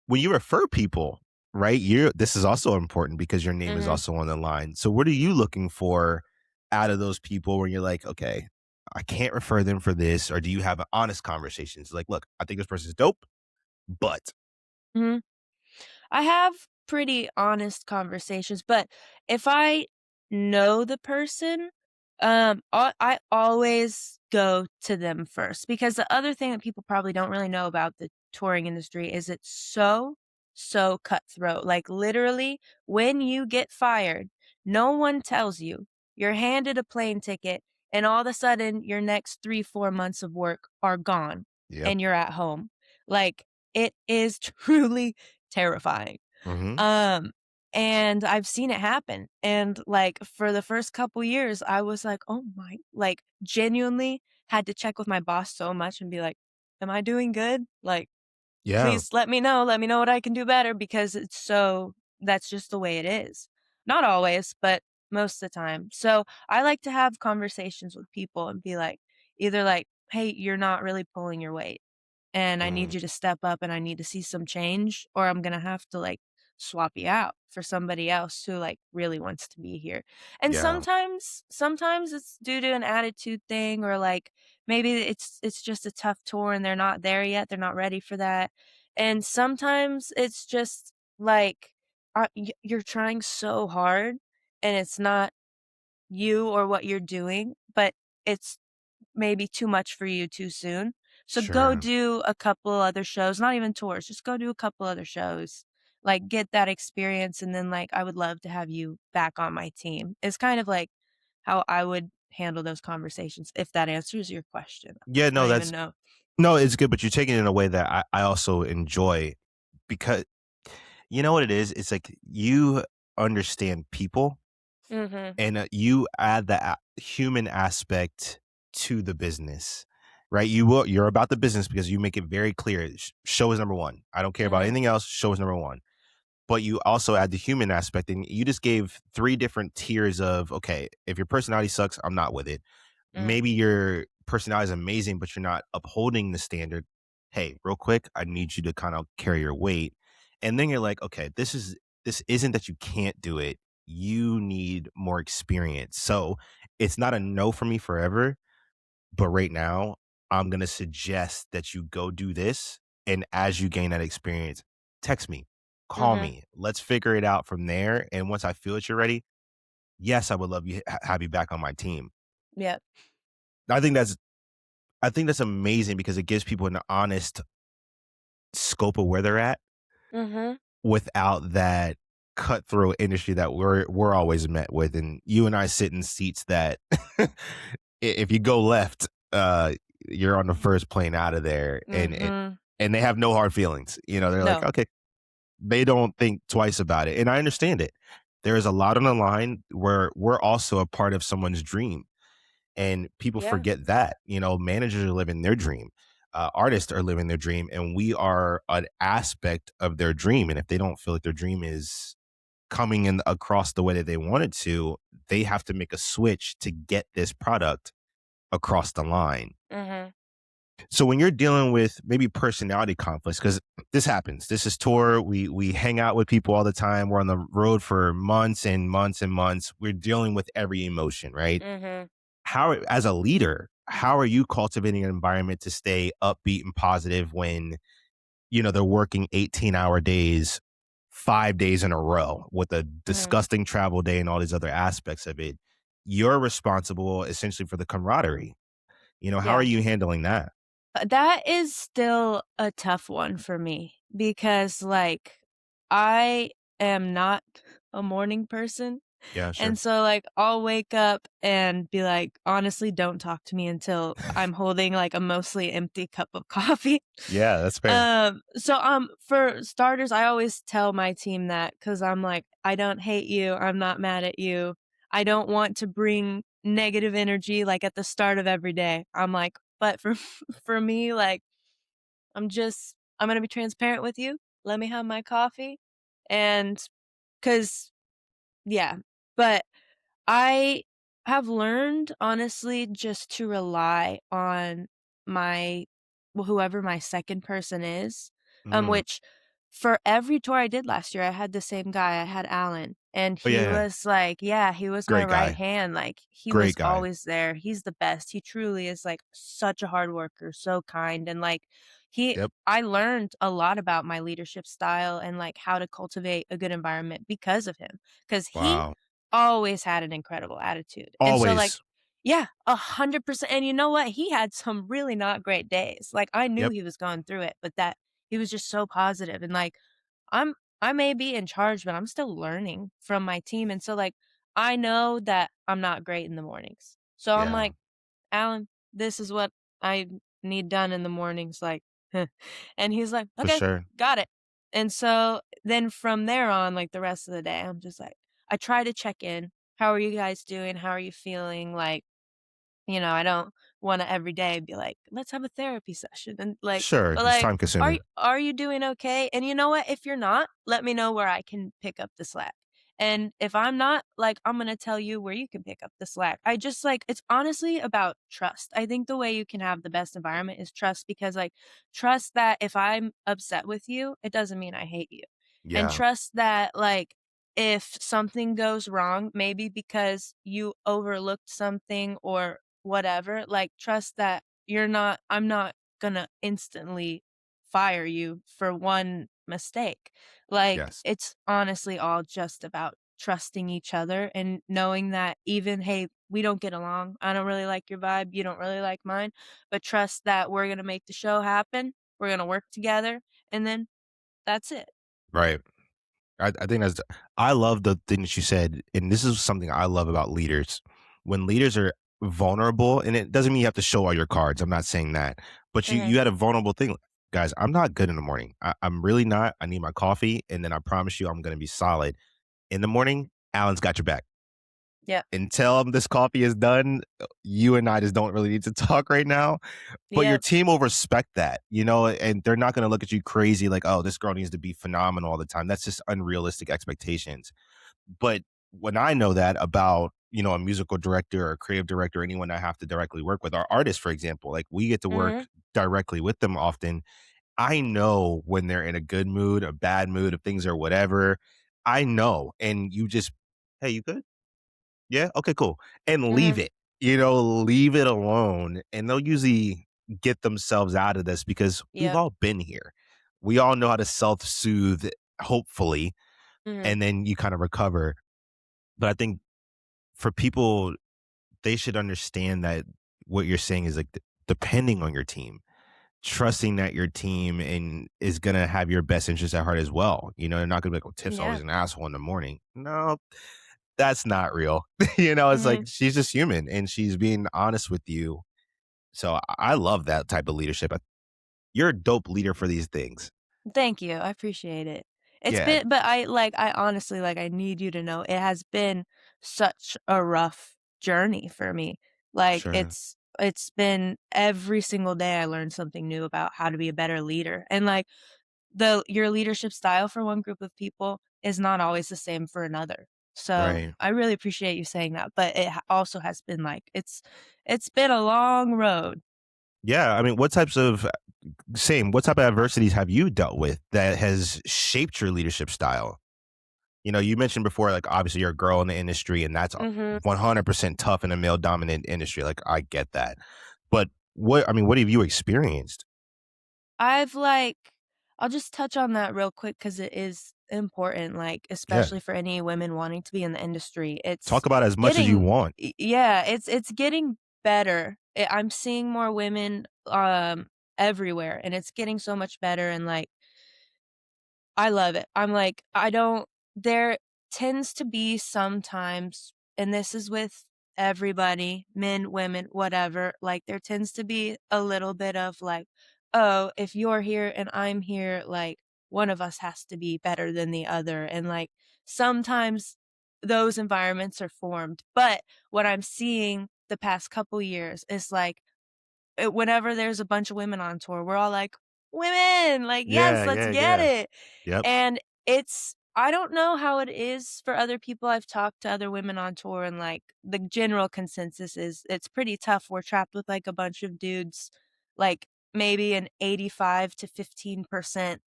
when you refer people, right? This is also important because your name is Mhm. also on the line. So what are you looking for out of those people where you're like, okay, I can't refer them for this, or do you have an honest conversations? Like, look, I think this person's dope, but Mhm. I have pretty honest conversations, but if I know the person, I always go to them first because the other thing that people probably don't really know about the touring industry is it's so cutthroat. Like literally, when you get fired, no one tells you. You're handed a plane ticket, and all of a sudden, your next 3, 4 months of work are gone, yep. and you're at home. Like it is truly terrifying. Hmm. Um, and I've seen it happen. And like for the first couple years, I was like, oh my, like genuinely had to check with my boss so much and be like, am I doing good? Like, Yeah. please let me know what I can do better because that's just the way it is. Not always, but most of the time. So I like to have conversations with people and be like, either like, hey, you're not really pulling your weight and I Mm, need you to step up and I need to see some change or I'm gonna have to like swap you out for somebody else who like really wants to be here. And yeah. sometimes it's due to an attitude thing or like maybe it's just a tough tour and they're not there yet, they're not ready for that. And sometimes it's just like you're trying so hard and it's not you or what you're doing, but it's maybe too much for you too soon. So go Sure. do a couple other shows, not even tours, just go do a couple other shows. Like get that experience and then like I would love to have you back on my team. It's kind of like how I would handle those conversations if that answers your question. Yeah, I no, don't even that's know. no, it's good, but you're taking it in a way that I also enjoy because you know what it is? It's like you understand people Mhm. and you add the human aspect to the business, right? You're about the business because you make it very clear. Show is number one. I don't care about Mhm. anything else. Show is number one. But you also add the human aspect, and you just gave three different tiers of okay, if your personality sucks, I'm not with it. Mm. Maybe your personality is amazing, but you're not upholding the standard. Hey, real quick, I need you to kind of carry your weight. And then you're like, okay, this isn't that you can't do it. You need more experience. So it's not a no for me forever, but right now, I'm gonna suggest that you go do this. And as you gain that experience, text me, call Mhm. me. Let's figure it out from there. And once I feel that you're ready, yes, I would love you have you back on my team. Yep. I think that's I think that's amazing because it gives people an honest scope of where they're at Mhm. without that cutthroat industry that we're always met with. And you and I sit in seats that if you go left, you're on the first plane out of there, Mhm. and they have no hard feelings. They're like, No. okay, they don't think twice about it, and I understand it. There is a lot on the line where we're also a part of someone's dream. And people Yeah. forget that, managers are living their dream. Artists are living their dream, and we are an aspect of their dream. And if they don't feel like their dream is coming in across the way that they want it to, they have to make a switch to get this product across the line. Mhm. So when you're dealing with maybe personality conflicts, because this happens, this is tour. We hang out with people all the time. We're on the road for months and months and months. We're dealing with every emotion, right? Mhm. How as a leader, how are you cultivating an environment to stay upbeat and positive when, they're working 18-hour days, 5 days in a row with a Mhm. disgusting travel day and all these other aspects of it? You're responsible essentially for the camaraderie. How are Yeah. you handling that? That is still a tough one for me because, like, I am not a morning person. Yeah, sure. And so, like, I'll wake up and be like, "Honestly, don't talk to me until I'm holding, like, a mostly empty cup of coffee." Yeah, that's fair. For starters, I always tell my team that because 'cause I'm like, "I don't hate you, I'm not mad at you. I don't want to bring negative energy, like, at the start of every day." I'm like, "But for for me, like, I'm gonna be transparent with you. Let me have my coffee." And because yeah, but I have learned, honestly, just to rely on my whoever my second person is, Mm. which for every tour I did last year, I had the same guy, I had Alan, and Oh, he yeah. was like yeah, he was my Great right guy. hand, like, he Great was guy. always there, he's the best, he truly is, like, such a hard worker, so kind, and, like, he Yep. I learned a lot about my leadership style and, like, how to cultivate a good environment because of him, because he Wow. always had an incredible attitude, and so, like Always. yeah, 100%, and you know what? He had some really not great days, like, I knew Yep. he was going through it, but that he was just so positive, and, like, I'm I may be in charge, but I'm still learning from my team, and so, like, I know that I'm not great in the mornings. So I'm Yeah, like, "Alan, this is what I need done in the mornings," like, and he's like, for "Okay, sure. got it." And so then from there on, like, the rest of the day, I'm just like I try to check in. "How are you guys doing? How are you feeling?" Like, I don't wanna every day be like, "Let's have a therapy session," and, like Sure, but, it's like, time "Are consuming. are you doing okay?" And you know what? If you're not, let me know where I can pick up the slack. And if I'm not, like, I'm gonna tell you where you can pick up the slack. I just, like it's honestly about trust. I think the way you can have the best environment is trust because, like, trust that if I'm upset with you, it doesn't mean I hate you. And Yeah, trust that, like, if something goes wrong, maybe because you overlooked something or whatever, like, trust that I'm not gonna instantly fire you for one mistake. Like, yes. it's honestly all just about trusting each other and knowing that even, "Hey, we don't get along. I don't really like your vibe, you don't really like mine," but trust that we're gonna make the show happen, we're gonna work together, and then that's it. Right. I think I love the thing that you said, and this is something I love about leaders. When leaders are vulnerable, and it doesn't mean you have to show all your cards. I'm not saying that, but you Mhm. you had a vulnerable thing, guys. I'm not good in the morning. I'm really not. I need my coffee, and then I promise you, I'm going to be solid in the morning. Alan's got your back. Yep. Until this coffee is done, you and I just don't really need to talk right now. But your Yep. team will respect that, and they're not going to look at you crazy like, oh, this girl needs to be phenomenal all the time. That's just unrealistic expectations. But when I know that about, a musical director or a creative director, anyone I have to directly work with, our artists, for example, like we get to work Mhm. directly with them often. I know when they're in a good mood, a bad mood, if things are whatever. I know. And you just, hey, you good? Yeah? Okay, cool. And leave Mhm. it, leave it alone. And they'll usually get themselves out of this because we've Yep. all been here. We all know how to self soothe, hopefully, Mhm. and then you kind of recover. But I think for people, they should understand that what you're saying is like depending on your team, trusting that your team and is gonna have your best interest at heart as well. They're not gonna be like, "Oh, Tiff's always Yeah. an asshole in the morning." No, that's not real. It's like Mhm. she's just human and she's being honest with you. So I love that type of leadership. You're a dope leader for these things. Thank you, I appreciate it. It's Yeah, been but I honestly, like, I need you to know it has been such a rough journey for me. Like, sure. it's been every single day I learned something new about how to be a better leader, and, like, your leadership style for one group of people is not always the same for another. So, Right. I really appreciate you saying that, but it also has been, like it's been a long road. Yeah. I mean, what type of adversities have you dealt with that has shaped your leadership style? You mentioned before, like, obviously you're a girl in the industry, and that's Mhm. 100% tough in a male dominant industry. Like, I get that. But what have you experienced? I've like I'll just touch on that real quick because it is important, like, Yeah. especially for any women wanting to be in the industry. It's Talk about as much as you getting want. yeah, it's getting better. I'm seeing more women, everywhere, and it's getting so much better, and, like, I love it. I'm like, I don't there tends to be sometimes, and this is with everybody, men, women, whatever, like, there tends to be a little bit of, like, "Oh, if you're here and I'm here, like, one of us has to be better than the other," and, like, sometimes those environments are formed, but what I'm seeing the past couple years is, like, whenever there's a bunch of women on tour, we're all like, "Women! Like, yes, Yeah, let's yeah, get yeah. it." Yep. And I don't know how it is for other people. I've talked to other women on tour, and, like, the general consensus is it's pretty tough. We're trapped with, like, a bunch of dudes, like, maybe an 85 to 15%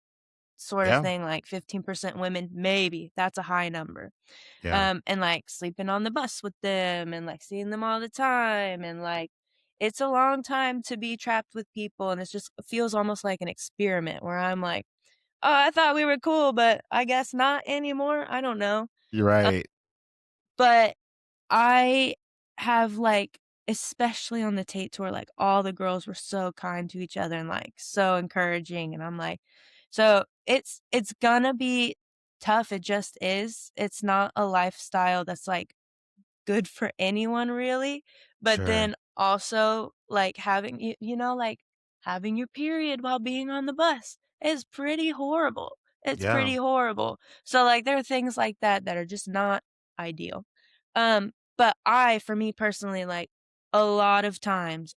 sort of Yeah, thing, like 15% women, maybe. That's a high number. yeah. And, like, sleeping on the bus with them and, like, seeing them all the time, and, like, it's a long time to be trapped with people, and it feels almost like an experiment where I'm like, "Oh, I thought we were cool, but I guess not anymore." I don't know. You're Uh, right. but I have, like, especially on the Tate tour, like, all the girls were so kind to each other and, like, so encouraging, and I'm like, so it's gonna be tough, it just is. It's not a lifestyle that's, like, good for anyone really, but Sure. then also, like, like, having your period while being on the bus is pretty horrible. It's Yeah, pretty horrible. So, like, there are things like that that are just not ideal. But for me personally, like, a lot of times,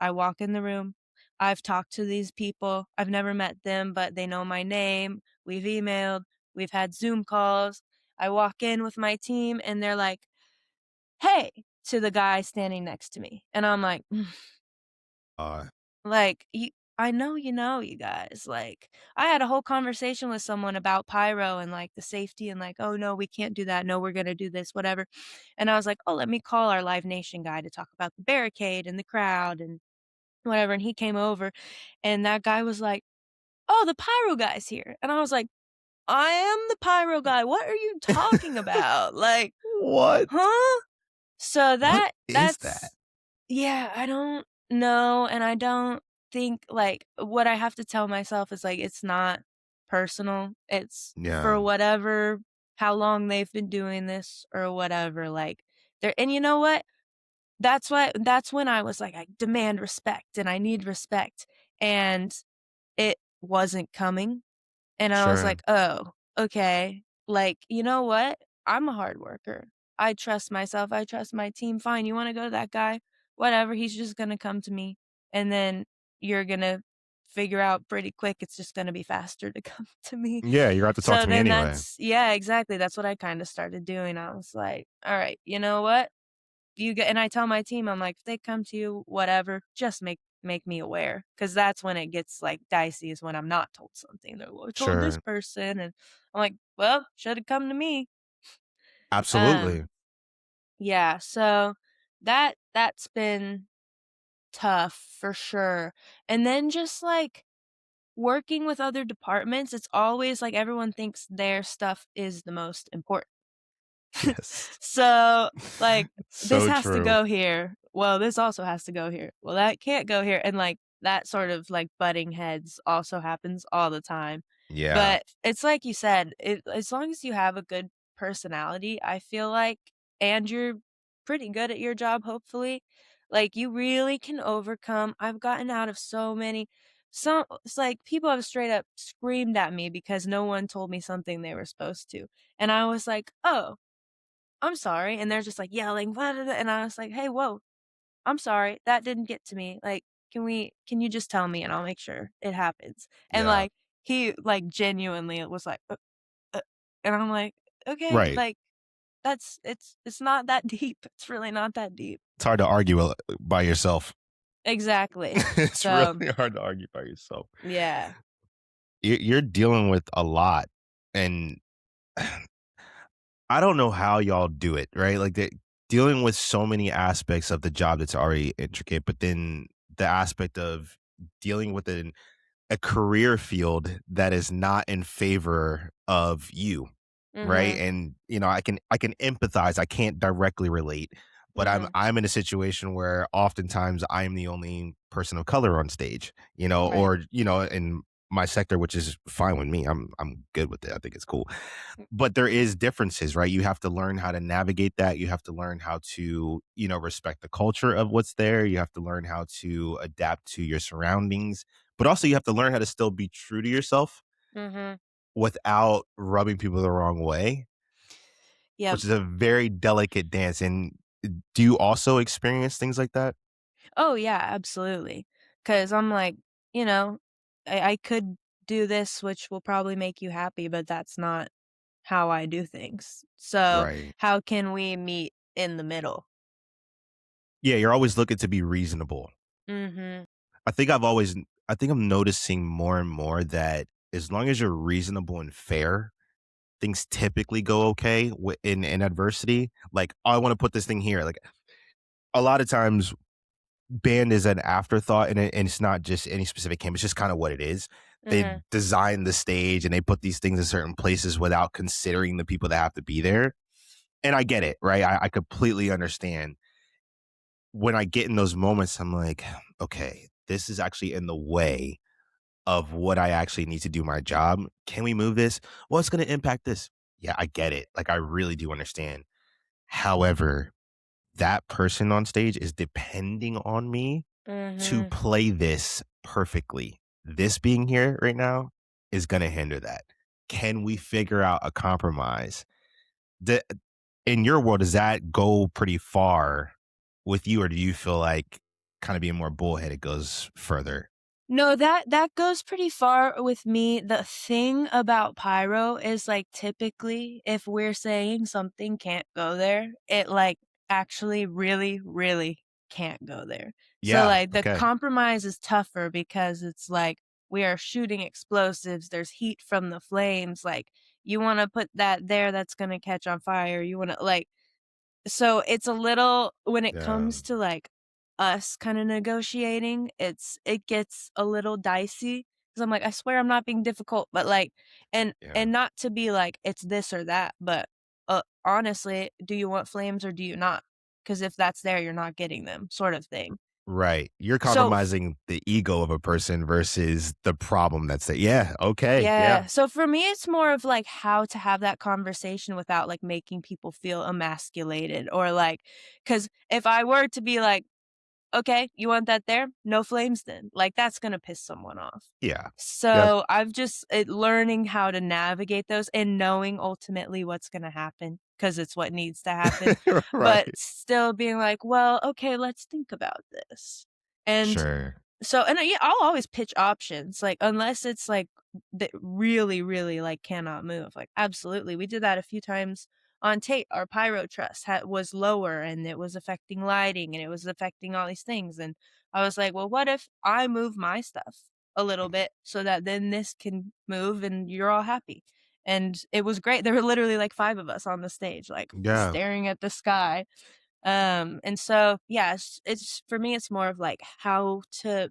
I walk in the room, I've talked to these people, I've never met them, but they know my name, we've emailed, we've had Zoom calls. I walk in with my team, and they're like, "Hey," to the guy standing next to me, and I'm like, uh, like, I know you know, you guys, like, I had a whole conversation with someone about Pyro and, like, the safety and, like, "Oh, no, we can't do that. No, we're gonna do this," whatever, and I was like, "Oh, let me call our Live Nation guy to talk about the barricade and the crowd and whatever," and he came over, and that guy was like, "Oh, the Pyro guy's here," and I was like, "I am the Pyro guy. What are you talking about?" Like, what? "Huh?" So What is that? that's yeah, I don't know, and I don't think like, what I have to tell myself is, like, it's not personal. It's for Yeah, how long they've been doing this or whatever, like, there and you know what? That's when I was like, "I demand respect, and I need respect," and it wasn't coming. And I was sure. like, "Oh, okay. Like, you know what? I'm a hard worker. I trust myself. I trust my team. Fine, you wanna go to that guy? Whatever, he's just gonna come to me, and then you're gonna figure out pretty quick it's just gonna be faster to come to me." Yeah, you're gonna have to talk So to me then anyway. that's yeah, exactly. That's what I kinda started doing. I was like, "Alright, you know what? And I tell my team, I'm like, "If they come to you, whatever, just make me aware, because that's when it gets, like, dicey is when I'm not told something. They're, "Well, I told this Sure. person," and I'm like, "Well, shoulda come to me." Absolutely. Um, yeah, so that's been tough for sure. And then just, like, working with other departments, it's always like everyone thinks their stuff is the most important. Yes. So, like, this So has to true. go here. Well, this also has to go here. Well, that can't go here. And, like, that sort of, like, butting heads also happens all the time. Yeah, But it's like you said, as long as you have a good personality, I feel like, and you're pretty good at your job, hopefully, like, you really can overcome. I've gotten out of it's like people have straight up screamed at me because no one told me something they were supposed to. And I was like, "Oh, I'm sorry," and they're just, like, yelling, "Blah, blah, blah," and I was like, "Hey, whoa, I'm sorry, that didn't get to me, like, can you just tell me and I'll make sure it happens?" And, yeah. like, he, like, genuinely was like, uh," and I'm like, "Okay, Right. like, it's not that deep, it's really not that deep." It's hard to argue by yourself. Exactly. It's So, really hard to argue by yourself. yeah. You're dealing with a lot, and I don't know how y'all do it, right? Like, dealing with so many aspects of the job that's already intricate, but then the aspect of dealing with a career field that is not in favor of you, right? Mhm, And I can empathize. I can't directly relate, but I'm mhm, I'm in a situation where oftentimes I'm the only person of color on stage, right. or in my sector, which is fine with me. I'm good with it. I think it's cool. But there is differences, right? You have to learn how to navigate that. You have to learn how to, respect the culture of what's there. You have to learn how to adapt to your surroundings, but also you have to learn how to still be true to yourself Mhm. without rubbing people the wrong way, Yep. which is a very delicate dance. And do you also experience things like that? Oh, yeah, absolutely. Because 'Cause I'm like, you know, I could do this, which will probably make you happy, but that's not how I do things. So, Right. how can we meet in the middle? Yeah, you're always looking to be reasonable. Mhm. I think I'm noticing more and more that as long as you're reasonable and fair, things typically go okay in adversity. Like, oh, I want to put this thing here. Like a lot of times, band is an afterthought, and it's not just any specific camp. It's just kind of what it is. They Mhm. design the stage and they put these things in certain places without considering the people that have to be there. And I get it, right? I completely understand. When I get in those moments, I'm like, okay, this is actually in the way of what I actually need to do my job. Can we move this? Well, it's going to impact this. Yeah, I get it. Like, I really do understand. However, that person on stage is depending on me to Mhm. play this perfectly. This being here right now is going to hinder that. Can we figure out a compromise? The, in your world, does that go pretty far with you, or do you feel like kind of being more bullheaded goes further? No, that goes pretty far with me. The thing about Pyro is, like, typically, if we're saying something can't go there, it, like, actually really, really can't go there. So, Yeah. like, the Okay. compromise is tougher because it's like, we are shooting explosives, there's heat from the flames, like, you wanna put that there, that's gonna catch on fire, you wanna like, so it's a little when it Yeah. comes to, like, us kinda negotiating, it gets a little dicey because 'cause I'm like, "I swear I'm not being difficult," but, like Yeah. and not to be like, "It's this or that," but, honestly, do you want flames or do you not? Because if that's there, you're not getting them, sort of thing. Right. You're So compromising the ego of a person versus the problem that's there. Yeah. Okay. Yeah. yeah. So for me, it's more of like how to have that conversation without like making people feel emasculated or like, because if I were to be like, okay, you want that there? No flames then. Like that's gonna piss someone off. Yeah. Yep. So I've just learning how to navigate those and knowing ultimately what's gonna happen because it's what needs to happen, but Right. still being like, well, okay, let's think about this. And Sure. so and, yeah, I'll always pitch options, like, unless it's, like, that really, really, like, cannot move, like, absolutely, we did that a few times on Tate, our Pyro truss was lower, and it was affecting lighting, and it was affecting all these things, and I was like, "Well, what if I move my stuff a little bit so that then this can move and you're all happy?" And it was great, there were literally, like, 5 of us on the stage, like, Yeah. staring at the sky, and so, yeah, it's for me, it's more of like how to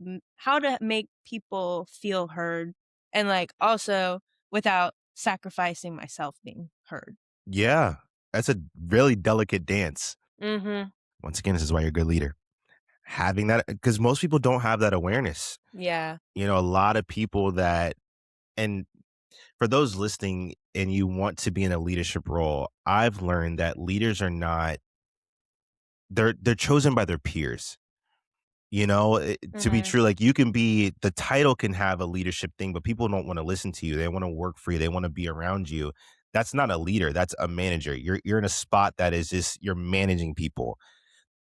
make people feel heard and like also without sacrificing myself being heard. Yeah. That's a really delicate dance. Mhm. Once again, this is why you're a good leader. Having that, because most people don't have that awareness. Yeah. A lot of people that, and for those listening and you want to be in a leadership role, I've learned that leaders are not, they're chosen by their peers. To be Mhm. true, like you can be, the title can have a leadership thing, but people don't want to listen to you. They want to work for you. They want to be around you. That's not a leader. That's a manager. You're in a spot that is just, you're managing people.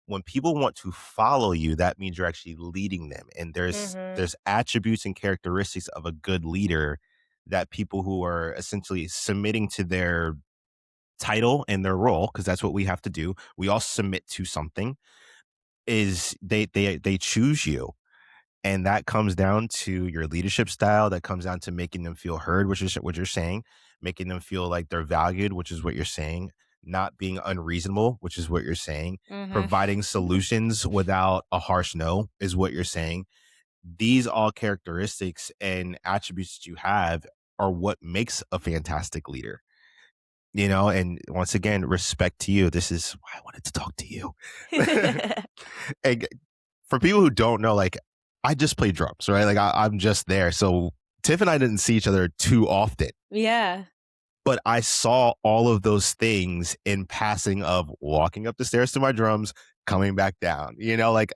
When people want to follow you, that means you're actually leading them. And Mhm. there's attributes and characteristics of a good leader that people who are essentially submitting to their title and their role, because that's what we have to do. We all submit to something, is they choose you. And that comes down to your leadership style. That comes down to making them feel heard, which is what you're saying, making them feel like they're valued, which is what you're saying, not being unreasonable, which is what you're saying, Mhm. providing solutions without a harsh no, is what you're saying. These all characteristics and attributes that you have are what makes a fantastic leader. And once again, respect to you. This is why I wanted to talk to you. And for people who don't know, like, I just play drums, right? Like I'm just there. So Tiff and I didn't see each other too often, Yeah. but I saw all of those things in passing of walking up the stairs to my drums, coming back down, like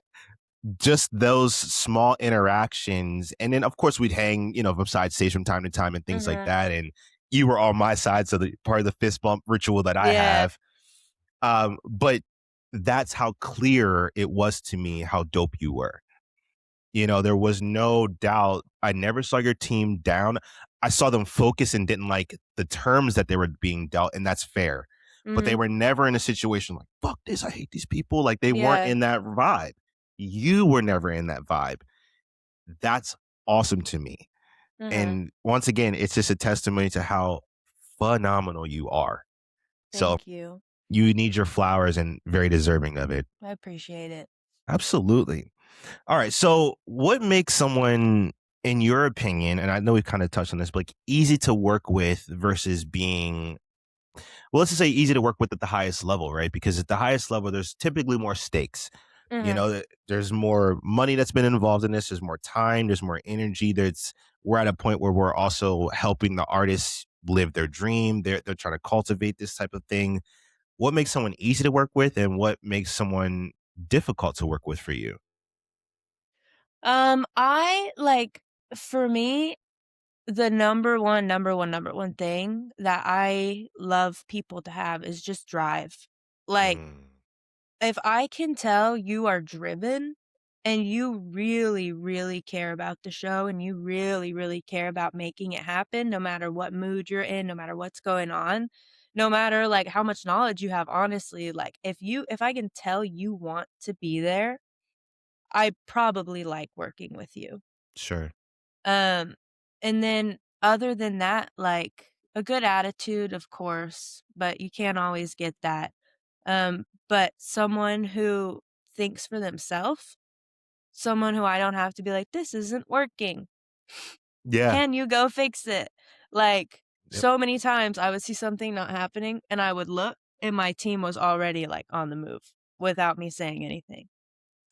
just those small interactions. And then of course we'd hang, upside stage from time to time and things like Mhm. that. And you were on my side. So the part of the fist bump ritual that I Yeah. have. But that's how clear it was to me how dope you were. There was no doubt. I never saw your team down. I saw them focus and didn't like the terms that they were being dealt, and that's fair. But they Mhm. were never in a situation like, fuck this, I hate these people. Like they weren't Yeah. in that vibe. You were never in that vibe. That's awesome to me. Mhm. And once again, it's just a testimony to how phenomenal you are. So Thank you. you need your flowers and very deserving of it. I appreciate it. Absolutely. All right. So, what makes someone, in your opinion, and I know we've kind of touched on this, but like easy to work with versus being, well, let's just say easy to work with at the highest level, right? Because at the highest level, there's typically more stakes. Mhm. There's more money that's been involved in this. There's more time. There's more energy. We're at a point where we're also helping the artists live their dream. They're trying to cultivate this type of thing. What makes someone easy to work with, and what makes someone difficult to work with for you? I like for me, the number one thing that I love people to have is just drive. Like, Mm, if I can tell you are driven and you really, really care about the show and you really, really care about making it happen, no matter what mood you're in, no matter what's going on, no matter like how much knowledge you have, honestly, like if I can tell you want to be there, I probably like working with you. sure. Um, and then other than that, like a good attitude, of course, but you can't always get that. But someone who thinks for themselves, someone who I don't have to be like, this isn't working. Yeah. Can you go fix it? Like Yep. so many times I would see something not happening and I would look and my team was already like on the move without me saying anything.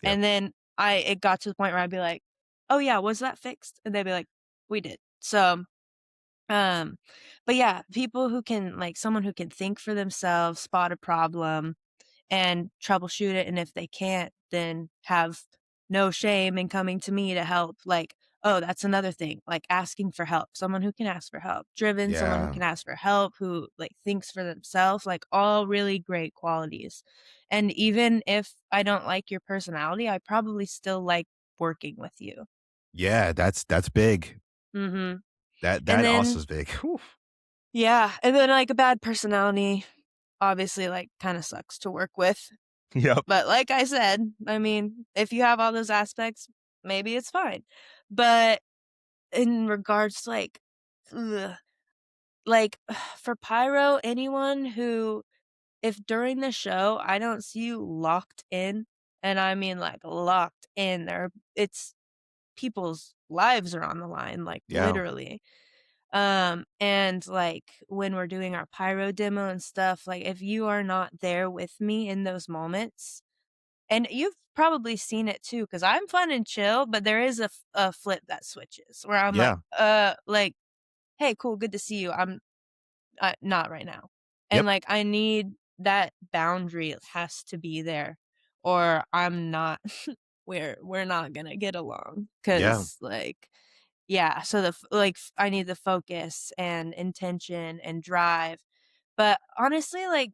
Yep. And then it got to the point where I'd be like, "Oh yeah, was that fixed?" And they'd be like, "We did." So, um, but yeah, people who can like someone who can think for themselves, spot a problem, and troubleshoot it, and if they can't, then have no shame in coming to me to help. Like, oh, that's another thing, like asking for help. Someone who can ask for help. Driven, someone who Yeah. can ask for help, who like thinks for themselves, like all really great qualities. And even if I don't like your personality, I probably still like working with you. Yeah, that's big. Mhm. That And that also then is big. Whew. yeah, and then like a bad personality obviously like kind of sucks to work with. Yep. But like I said, I mean, if you have all those aspects, maybe it's fine. But in regards to ugh, like for Pyro, anyone who, if during the show I don't see you locked in, and I mean like locked in, it's people's lives are on the line, like Yeah. literally. And like when we're doing our Pyro demo and stuff, like if you are not there with me in those moments, and you've probably seen it too, because 'cause I'm fun and chill, but there is a flip that switches where I'm Yeah. like, "Hey, cool, good to see you. I'm not right now." And, Yep. like, I need that boundary has to be there, or I'm not we're not gonna get along. Yeah. Cause like yeah, so I need the focus and intention and drive. But honestly, like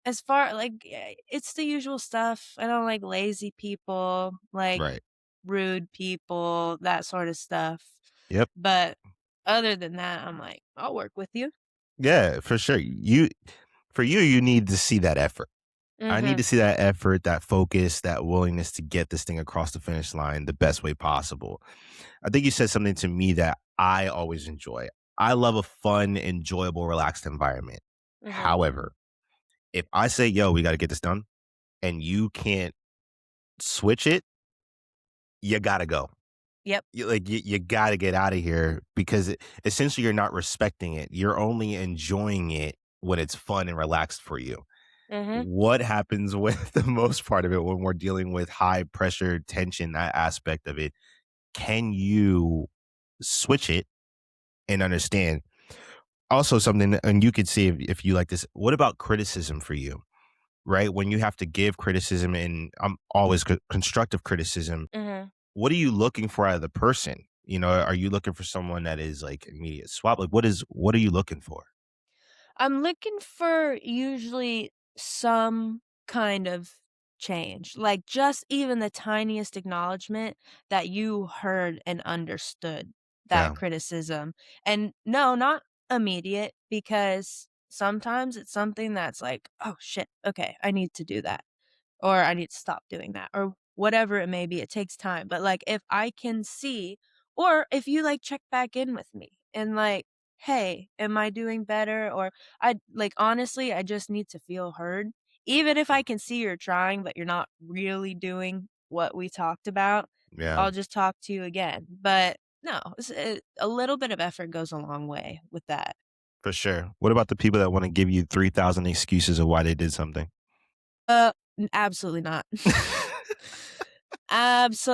as far like, it's the usual stuff. I don't like lazy people, like Right. rude people, that sort of stuff. Yep. But other than that, I'm like, "I'll work with you." Yeah, for sure. You need to see that effort. I need Mhm, to see that effort, that focus, that willingness to get this thing across the finish line the best way possible. I think you said something to me that I always enjoy. I love a fun, enjoyable, relaxed environment. mhm. However, if I say, yo, we got to get this done, and you can't switch it, you got to go. Yep. You got to get out of here because essentially you're not respecting it. You're only enjoying it when it's fun and relaxed for you. Mhm. What happens with the most part of it when we're dealing with high pressure tension, that aspect of it? Can you switch it and understand. Also, something, and you could see if you like this. What about criticism for you? Right, when you have to give criticism, and I'm always constructive criticism. Mhm. What are you looking for out of the person? Are you looking for someone that is like immediate swap? Like, what are you looking for? I'm looking for usually some kind of change, like just even the tiniest acknowledgement that you heard and understood that Yeah, criticism. And no, not immediate, because sometimes it's something that's like, oh shit, okay, I need to do that, or I need to stop doing that, or whatever it may be. It takes time. But like if I can see, or if you like check back in with me and like, hey, am I doing better? Or I like, honestly, I just need to feel heard. Even if I can see you're trying, but you're not really doing what we talked about, yeah, I'll just talk to you again. But no, a little bit of effort goes a long way with that. for sure. What about the people that want to give you 3,000 excuses of why they did something? Absolutely not.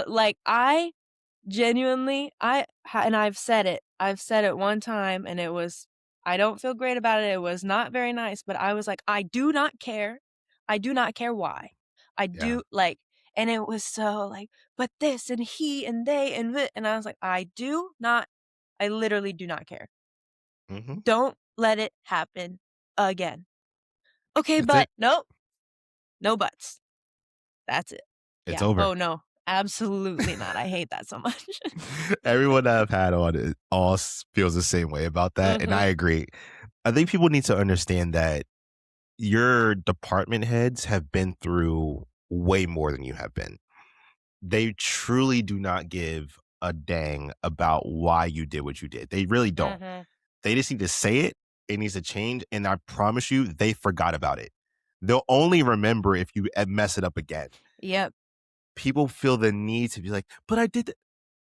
Like I genuinely, and I've said it. I've said it one time, and it was, I don't feel great about it. It was not very nice, but I was like, I do not care. I do not care why. I Yeah. do like, and it was so like, but this and he and they and and I was like, I do not, I literally do not care. Hmm. Don't let it happen again. Okay, That's but it. nope, no buts. That's it. It's Yeah. over. Oh no, absolutely not. I hate that so much. Everyone that I've had on it all feels the same way about that, and I Mhm. agree. I think people need to understand that your department heads have been through way more than you have been. They truly do not give a dang about why you did what you did. They really don't. Mhm. They just need to say it. It needs to change. And I promise you, they forgot about it. They'll only remember if you mess it up again. Yep. People feel the need to be like, but I did.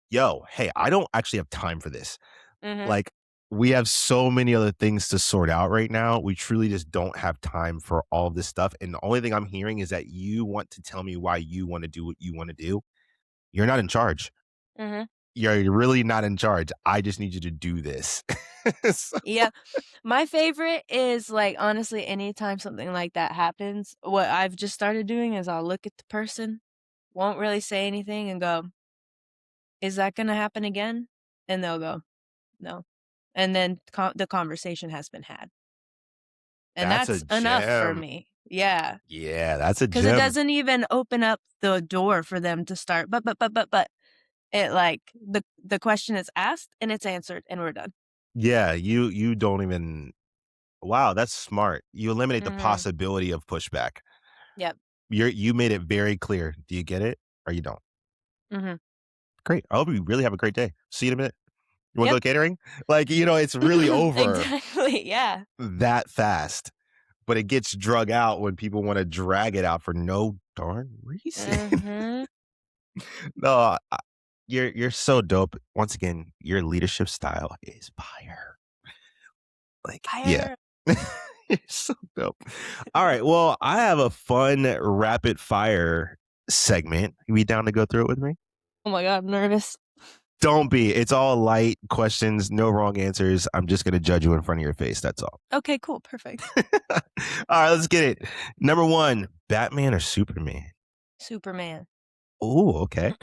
Yo, hey, I don't actually have time for this. Mhm. Like, we have so many other things to sort out right now. We truly just don't have time for all of this stuff. And the only thing I'm hearing is that you want to tell me why you want to do what you want to do. You're not in charge. Mhm. You're really not in charge. I just need you to do this. So- Yeah. My favorite is, like, honestly, anytime something like that happens, what I've just started doing is I'll look at the person, won't really say anything, and go, "Is that gonna happen again?" And they'll go, "No." And then the conversation has been had. And that's a that's enough for gem. me. Yeah, Yeah, that's a because it gem. doesn't even open up the door for them to start, but. It, like, the question is asked, and it's answered, and we're done. Yeah, you don't even. Wow, that's smart. You eliminate the Mhm. possibility of pushback. Yep. You made it very clear. Do you get it or you don't? Mhm. Great. I hope you really have a great day. See you in a minute. You want to Yep. go catering? Like, it's really over Exactly, yeah. that fast, but it gets drug out when people want to drag it out for no darn reason. Mhm. No, you're so dope. Once again, your leadership style is fire. Like, yeah. Fire. You're so dope. All right. Well, I have a fun rapid fire segment. You be down to go through it with me? Oh my god, I'm nervous. Don't be. It's all light questions, no wrong answers. I'm just going to judge you in front of your face. That's all. Okay, cool, perfect. All right, let's get it. Number one, Batman or Superman? Superman. Oh, okay.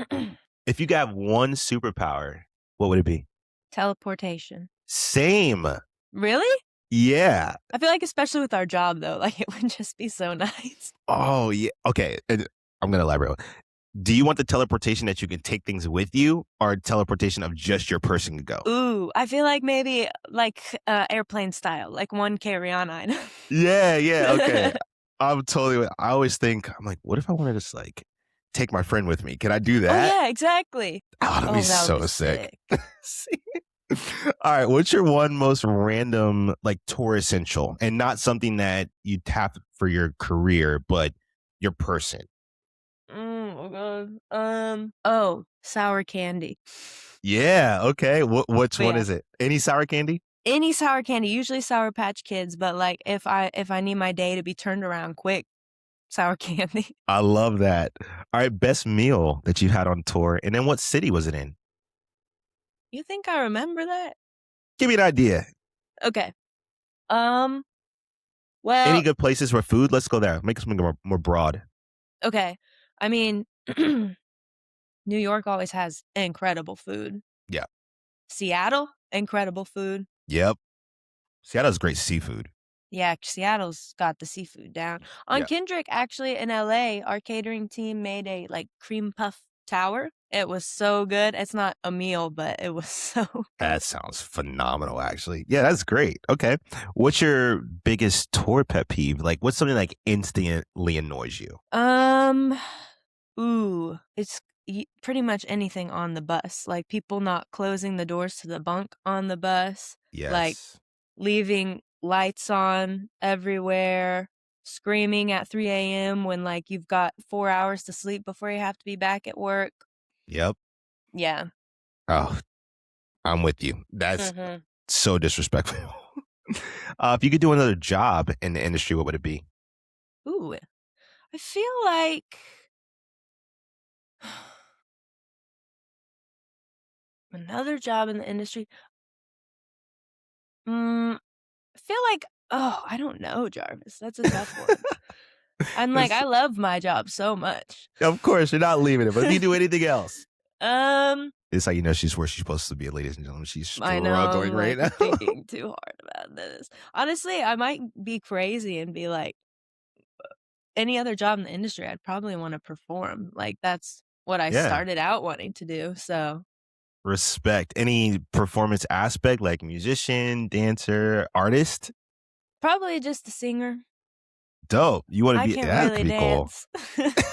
If you could have one superpower, what would it be? Teleportation. Same. Really? Yeah. I feel like especially with our job, though, like, it would just be so nice. Oh, yeah. Okay. And I'm going to elaborate. Do you want the teleportation that you can take things with you, or teleportation of just your person can go? Ooh, I feel like maybe, like, airplane style, like, one carry-on item. Yeah, yeah, okay. I'm totally. I always think, I'm like, what if I wanted to just like take my friend with me? Can I do Oh, that? yeah, exactly. Oh, that'd be Oh, that would be so sick. sick. See? All right, what's your one most random like tour essential, and not something that you tap for your career, but your person? Oh god. Oh, sour candy. Yeah, okay. Which But one yeah, is it? Any sour candy? any sour candy, usually Sour Patch Kids, but, like, if I need my day to be turned around quick, sour candy. I love that. All right, best meal that you had on tour, and then what city was it in? You think I remember that? Give me an idea. Okay. Um, well, Any good places for food? Let's go there. Make it something more broad. okay. I mean, New York always has incredible food. Yeah. Seattle, incredible food. Yep. Seattle's great seafood. Yeah, Seattle's got the seafood down. On Yeah. Kendrick, actually, in LA, our catering team made a, like, cream puff tower. It was so good. It's not a meal, but it was so good. That sounds phenomenal, actually. Yeah, that's great. Okay. What's your biggest tour pet peeve? Like, what's something like instantly annoys you? It's pretty much anything on the bus. Like, people not closing the doors to the bunk on the bus, like, Yes. leaving lights on everywhere, screaming at 3 a.m. when, like, you've got 4 hours to sleep before you have to be back at work. Yep. Yeah. Oh, I'm with you. That's Mhm. so disrespectful. If you could do another job in the industry, what would it be? Ooh, I feel like another job in the industry. I feel like I don't know, Jarvis. That's a tough one. I'm like, It's- I love my job so much. of course, you're not leaving it, but if you do anything else, Um, it's how you know she's where she's supposed to be, ladies and gentlemen. She's I know I'm struggling right like now. thinking too hard about this. Honestly, I might be crazy and be like, any other job in the industry, I'd probably want to perform. Like that's what I Yeah. started out wanting to do. So Respect. Any performance aspect like musician, dancer, artist? probably just a singer. Dope. You want to I be can't that's really pretty cool. dance.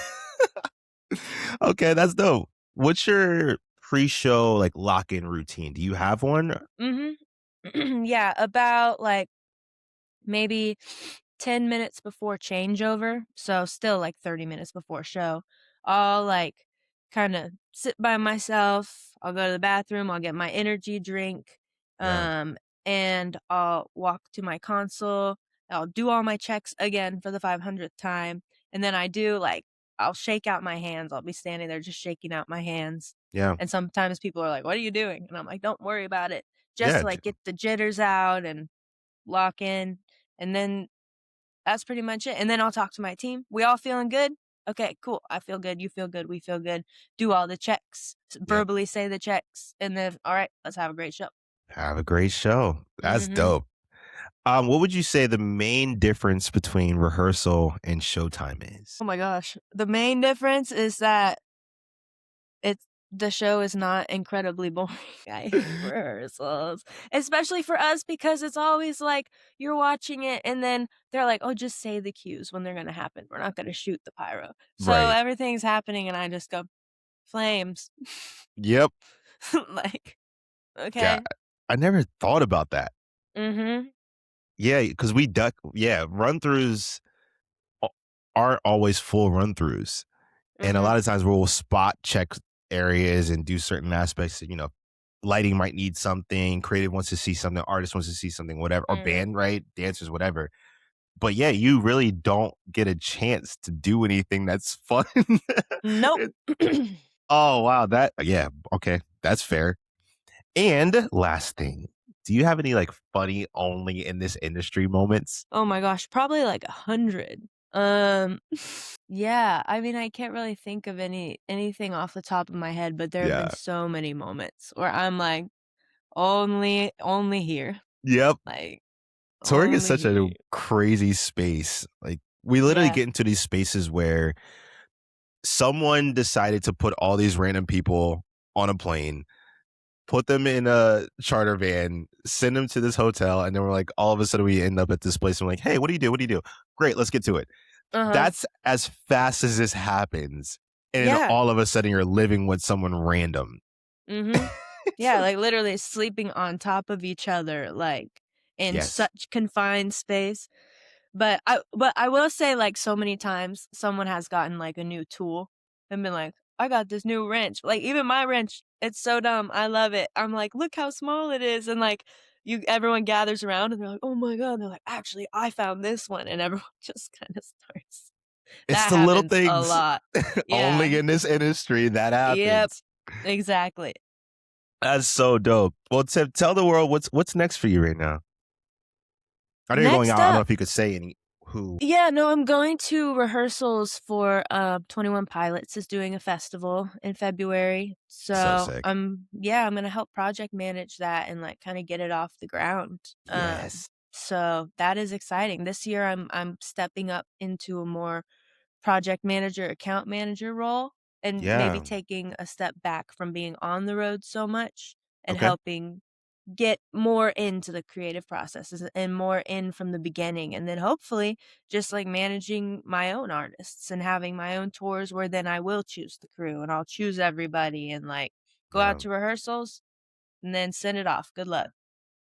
Okay, that's dope. What's your pre-show like lock-in routine? Do you have one? Yeah, about like maybe 10 minutes before changeover, so still like 30 minutes before show, I'll like kind of sit by myself. I'll go to the bathroom, I'll get my energy drink, Yeah. and I'll walk to my console. I'll do all my checks again for the 500th time. And then I'll shake out my hands. I'll be standing there just shaking out my hands. Yeah. And sometimes people are like, "What are you doing?" And I'm like, "Don't worry about it." Just Yeah. to like get the jitters out and lock in. And then that's pretty much it, and then I'll talk to my team. We all feeling good? Okay, cool. I feel good, you feel good, we feel good. Do all the checks, Yep. verbally say the checks, and then, all right, let's have a great show. Have a great show. That's Mhm. dope. What would you say the main difference between rehearsal and showtime is? Oh my gosh. The main difference is that the show is not incredibly boring. I hate rehearsals, especially for us because it's always like you're watching it and then they're like, "Oh, just say the cues when they're gonna happen. We're not gonna shoot the pyro." So Right. everything's happening and I just go, "Flames." Yep. Like, God, okay. I never thought about that. Mhm. Yeah, because we duck. Yeah, run-throughs a- aren't always full run-throughs, and a Mhm. lot of times we'll spot check areas and do certain aspects. Lighting might need something, creative wants to see something, artist wants to see something, whatever, or Mhm. band, right? Dancers, whatever. But yeah, you really don't get a chance to do anything that's fun. Nope. Oh wow, yeah, okay, that's fair. And last thing, do you have any like funny only in this industry moments? Oh my gosh, probably like 100. Um, yeah, I mean, I can't really think of anything off the top of my head, but there have been Yeah. so many moments where I'm like, only here, Yep. like, Touring is only such a here. crazy space. Like we literally Yeah. get into these spaces where someone decided to put all these random people on a plane, put them in a charter van, send them to this hotel, and then we're like, all of a sudden we end up at this place. And we're like, hey, what do you do? What do you do? Great, let's get to it. Uh-huh. That's as fast as this happens. And then Yeah. all of a sudden you're living with someone random. Mhm. It's Yeah, like, like literally sleeping on top of each other, like in yes. such confined space. But I will say, like, so many times someone has gotten, like, a new tool and been like, "I got this new wrench." Like, even my wrench, it's so dumb, I love it. I'm like, "Look how small it is," and, like, everyone gathers around and they're like, "Oh my god," they're like, "Actually, I found this one," and everyone just kinda starts It's that the little happens a things lot. Yeah. only in this industry that Yep. happens. Exactly. That's so dope. Well, Tiff, tell the world what's next for you right now. I know you're going Next out. I don't know up, if you could say any who. yeah, no, I'm going to rehearsals for 21 Pilots is doing a festival in February. So So sick. I'm gonna help project manage that and like kind of get it off the ground. Yes. So that is exciting. This year I'm stepping up into a more project manager, account manager role and maybe Yeah. taking a step back from being on the road so much and Okay. helping get more into the creative processes and more in from the beginning, and then hopefully just like managing my own artists and having my own tours where then I will choose the crew and I'll choose everybody and like go Yeah. out to rehearsals and then send it off. Good luck.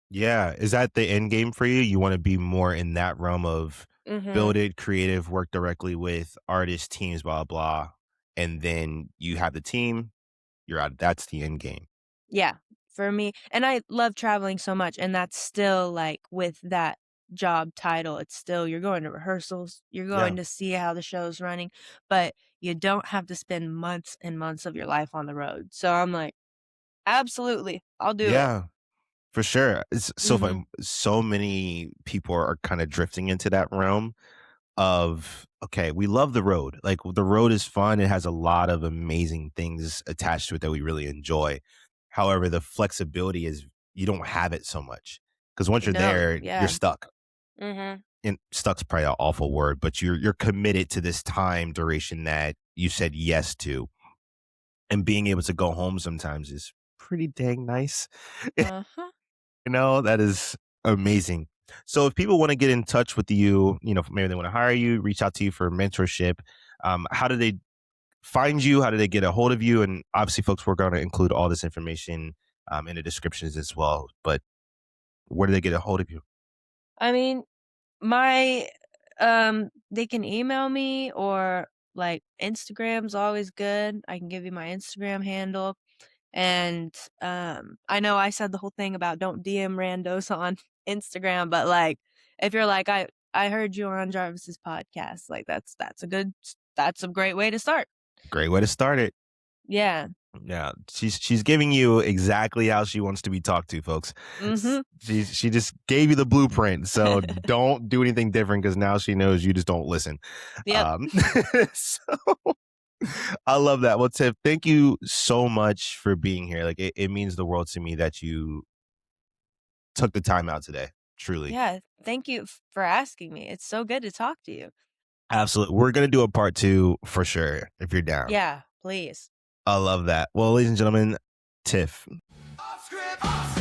Yeah. Is that the end game for you? You want to be more in that realm of Mhm. build it, creative, work directly with artists, teams, blah, blah. And then you have the team, you're out. That's the end game. Yeah, for me, and I love traveling so much, and that's still like with that job title, it's still you're going to rehearsals, you're Yeah. going to see how the show's running, but you don't have to spend months and months of your life on the road. So I'm like, absolutely, I'll do it. Yeah. For sure. It's so Mhm. fun. So many people are kind of drifting into that realm of, okay, we love the road. Like the road is fun. It has a lot of amazing things attached to it that we really enjoy. However, the flexibility is you don't have it so much because once You you're don't. there, you're Yeah. stuck. Mhm. And stuck's probably an awful word, but you're committed to this time duration that you said yes to. And being able to go home sometimes is pretty dang nice. Uh-huh. That is amazing. So if people want to get in touch with you, maybe they want to hire you, reach out to you for mentorship, how do they find you? How do they get a hold of you? And obviously, folks, we're going to include all this information in the descriptions as well. But where do they get a hold of you? I mean, my they can email me or like Instagram's always good. I can give you my Instagram handle. And, I know I said the whole thing about don't DM randos on Instagram, but, like, if you're like, "I heard you on Jarvis's podcast," like, that's a great way to start. Great way to start it. Yeah. Yeah, she's giving you exactly how she wants to be talked to, folks. Mhm. She just gave you the blueprint, so don't do anything different because now she knows you just don't listen. Yep. Um, so I love that. Well, Tiff, thank you so much for being here. Like it means the world to me that you took the time out today. Truly, Yeah, thank you for asking me. It's so good to talk to you. absolutely. We're gonna do a part two for sure if you're down. Yeah, please. I love that. Well, ladies and gentlemen, Tiff. Off script, off